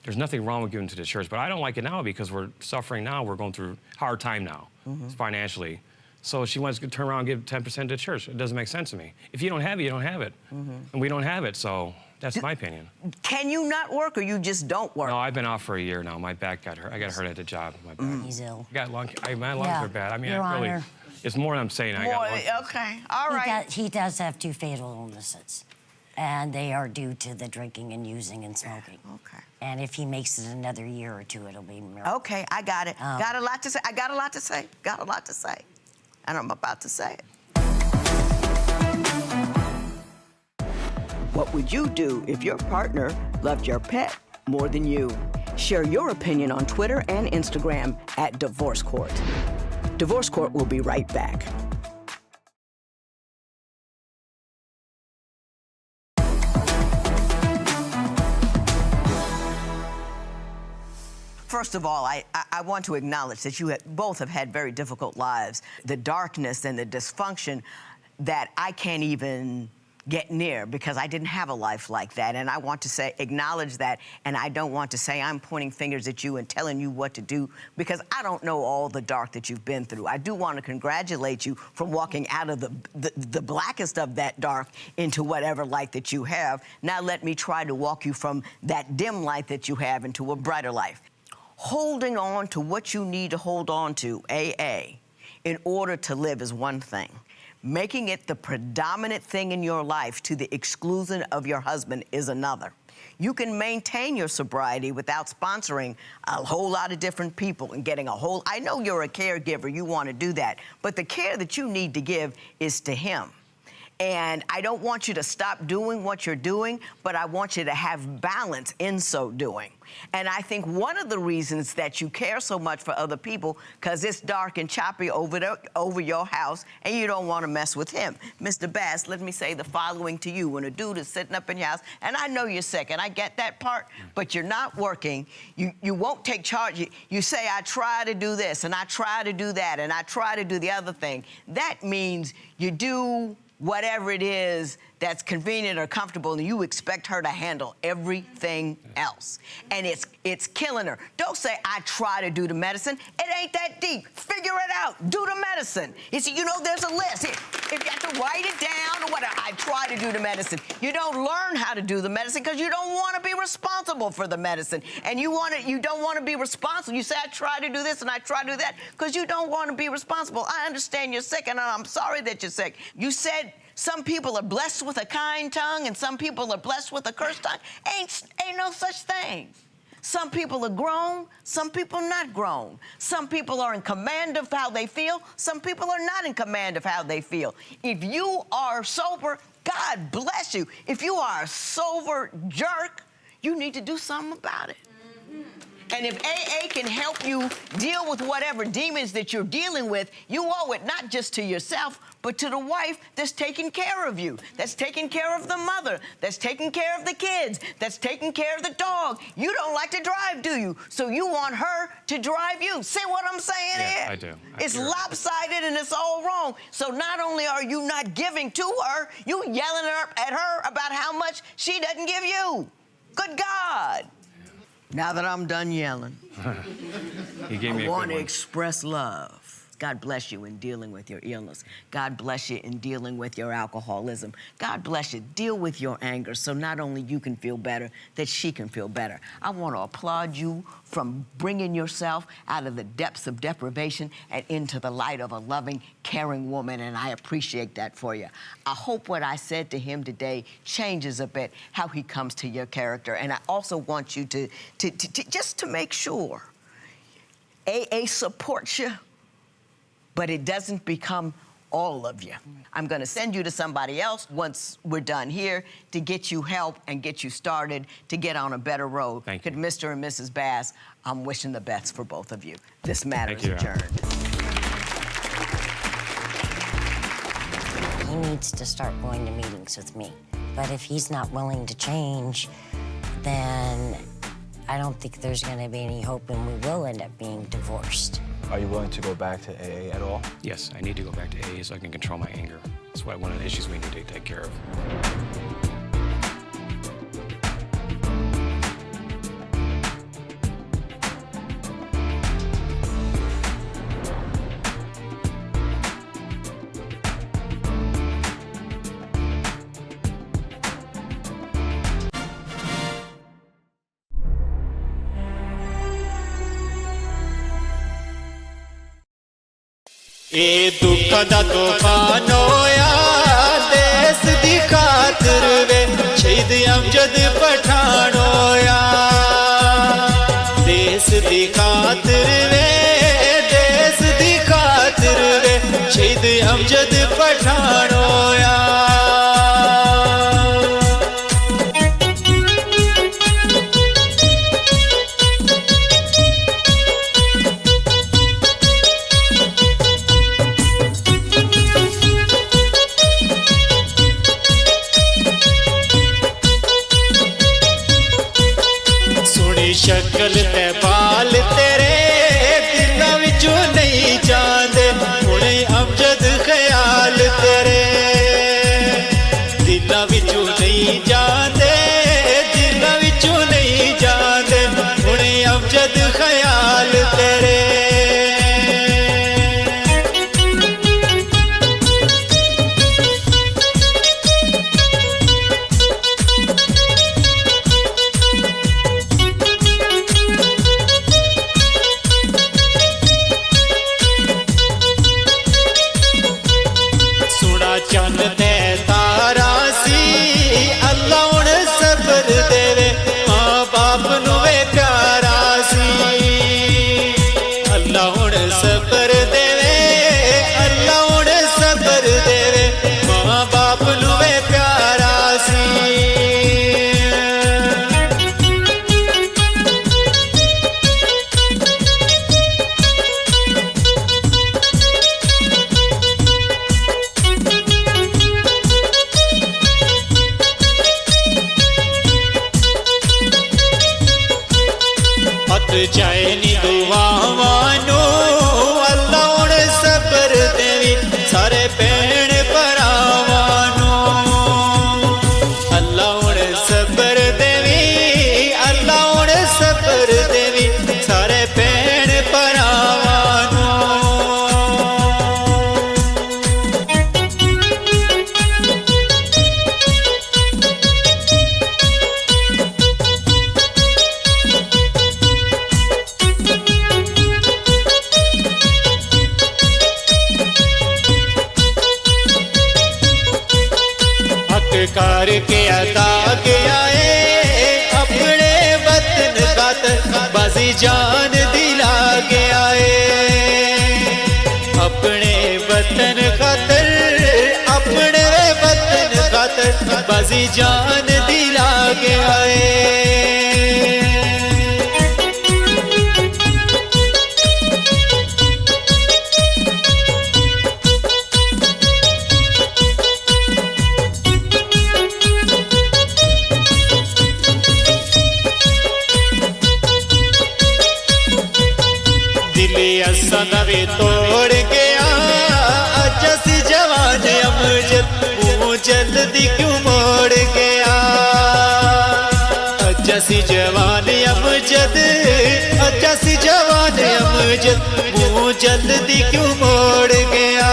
There's nothing wrong with giving to the church, but I don't like it now because we're suffering now. We're going through a hard time now, financially. So she wants to turn around and give 10% to the church. It doesn't make sense to me. If you don't have it, you don't have it. And we don't have it, so that's my opinion. Can you not work, or you just don't work? No, I've been off for a year now. My back got hurt. I got hurt at the job. My back. He's ill. I got my lungs are bad. I mean, Your really, Honor. it's more than I'm saying. I got lungs. Okay, all right. He does have 2 fatal illnesses, and they are due to the drinking and using and smoking. Okay. And if he makes it another year or 2, it'll be a miracle. Okay, I got it. Got a lot to say. I got a lot to say. Got a lot to say. And I'm about to say it. What would you do if your partner loved your pet more than you? Share your opinion on Twitter and Instagram at Divorce Court. Divorce Court will be right back. First of all, I want to acknowledge that you both have had very difficult lives. The darkness and the dysfunction that I can't even get near because I didn't have a life like that. And I want to acknowledge that, and I don't want to say I'm pointing fingers at you and telling you what to do because I don't know all the dark that you've been through. I do want to congratulate you from walking out of the blackest of that dark into whatever light that you have. Now let me try to walk you from that dim light that you have into a brighter life. Holding on to what you need to hold on to, AA, in order to live is one thing. Making it the predominant thing in your life to the exclusion of your husband is another. You can maintain your sobriety without sponsoring a whole lot of different people and getting I know you're a caregiver, you want to do that, but the care that you need to give is to him. And I don't want you to stop doing what you're doing, but I want you to have balance in so doing. And I think one of the reasons that you care so much for other people, because it's dark and choppy over your house, and you don't want to mess with him. Mr. Bass, let me say the following to you. When a dude is sitting up in your house, and I know you're sick, and I get that part, but you're not working, you won't take charge. You say, I try to do this, and I try to do that, and I try to do the other thing. That means you do whatever it is that's convenient or comfortable, and you expect her to handle everything else. And it's killing her. Don't say, I try to do the medicine. It ain't that deep. Figure it out. Do the medicine. There's a list. If you have to write it down or whatever, I try to do the medicine. You don't learn how to do the medicine because you don't want to be responsible for the medicine. And you don't want to be responsible. You say, I try to do this and I try to do that because you don't want to be responsible. I understand you're sick, and I'm sorry that you're sick. You said some people are blessed with a kind tongue and some people are blessed with a cursed tongue. Ain't no such thing. Some people are grown, some people not grown. Some people are in command of how they feel, some people are not in command of how they feel. If you are sober, God bless you. If you are a sober jerk, you need to do something about it. And if AA can help you deal with whatever demons that you're dealing with, you owe it not just to yourself, but to the wife that's taking care of you, that's taking care of the mother, that's taking care of the kids, that's taking care of the dog. You don't like to drive, do you? So you want her to drive you. See what I'm saying here? I do. It's lopsided and it's all wrong. So not only are you not giving to her, you yelling at her about how much she doesn't give you. Good God. Now that I'm done yelling, He gave me I a want good to one. express love. God bless you in dealing with your illness. God bless you in dealing with your alcoholism. God bless you. Deal with your anger so not only you can feel better, that she can feel better. I want to applaud you from bringing yourself out of the depths of deprivation and into the light of a loving, caring woman, and I appreciate that for you. I hope what I said to him today changes a bit how he comes to your character, and I also want you to just to make sure AA supports you, but it doesn't become all of you. I'm gonna send you to somebody else once we're done here to get you help and get you started to get on a better road. Thank you. Mr. and Mrs. Bass, I'm wishing the best for both of you. This matter Thank is you. adjourned. He needs to start going to meetings with me. But if he's not willing to change, then I don't think there's gonna be any hope and we will end up being divorced. Are you willing to go back to AA at all? Yes, I need to go back to AA so I can control my anger. That's one of the issues we need to take care of. ए दुख दा तूफान होया देश दी खातिर वे शहीद अमजद पठान होया देश दी खातिर वे देश दी खातिर वे शहीद अमजद पठान होया शक्ल ते बाल तेरे दिलों विचों नहीं जांदे हुणे अमजद ख्याल तेरे दिलों विचों नहीं जांदे दिलों विचों नहीं जांदे हुणे अमजद ख्याल तेरे चन ते तारा सी अल्लाह हुण सबर देवे मां बाप नू वे प्यारा सी अल्लाह हुण सबर देवे अल्लाह हुण सबर देवे मां बाप करके अदा गया है अपने वतन खातर बाजी जान दिला गया है अपने वतन खातर अपने वतन खातर बाजी जान दिला गया है नवे तोड़ गया जैसी जवान अमजद मुँह जल्दी क्यों मोड़ गया जैसी जवान अमजद जैसी जवान अमजद मुँह जल्दी क्यों मोड़ गया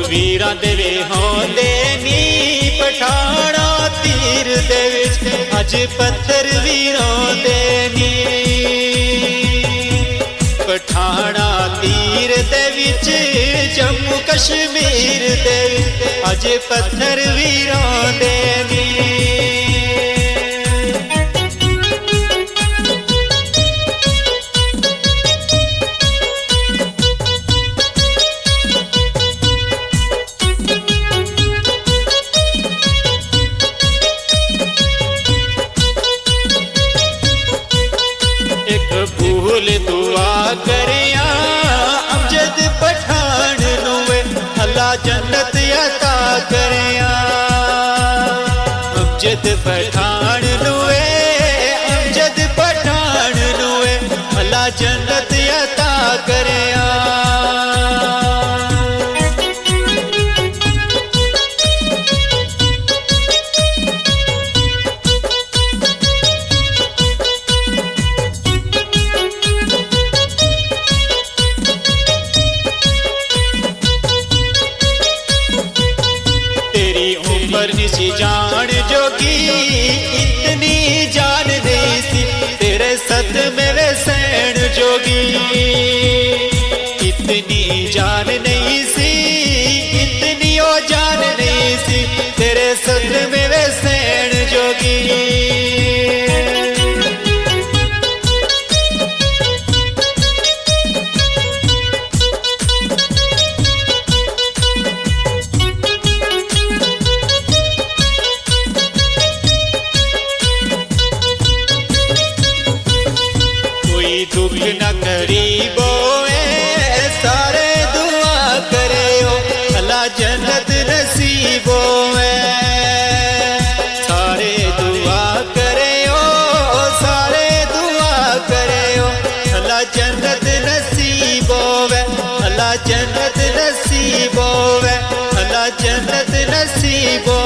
वीरा देवे होंदे नी पठाना तीर दे विच अज पत्थर वीरों दे नी पठाना तीर दे विच जम्मू कश्मीर दे अज पत्थर वीरों दे नी भूल दुआ करिया अमजद पठान नुए अल्लाह जन्नत अता करिया अमजद पठान नुए अमजद पठान नुए अल्लाह जन्नत अता करिया जान जोगी इतनी जान नहीं सी तेरे सद में वे सैन जोगी इतनी जान नहीं सी इतनी ओ जान नहीं सी तेरे सद में वे सैन जोगी दुख न करीबो सारे दुआ करे हो अल्लाह जन्नत नसीबो सारे दुआ करे हो सारे दुआ करे हो अल्लाह जन्नत नसीबो अल्लाह जन्नत नसीबो अल्लाह जन्नत नसीबो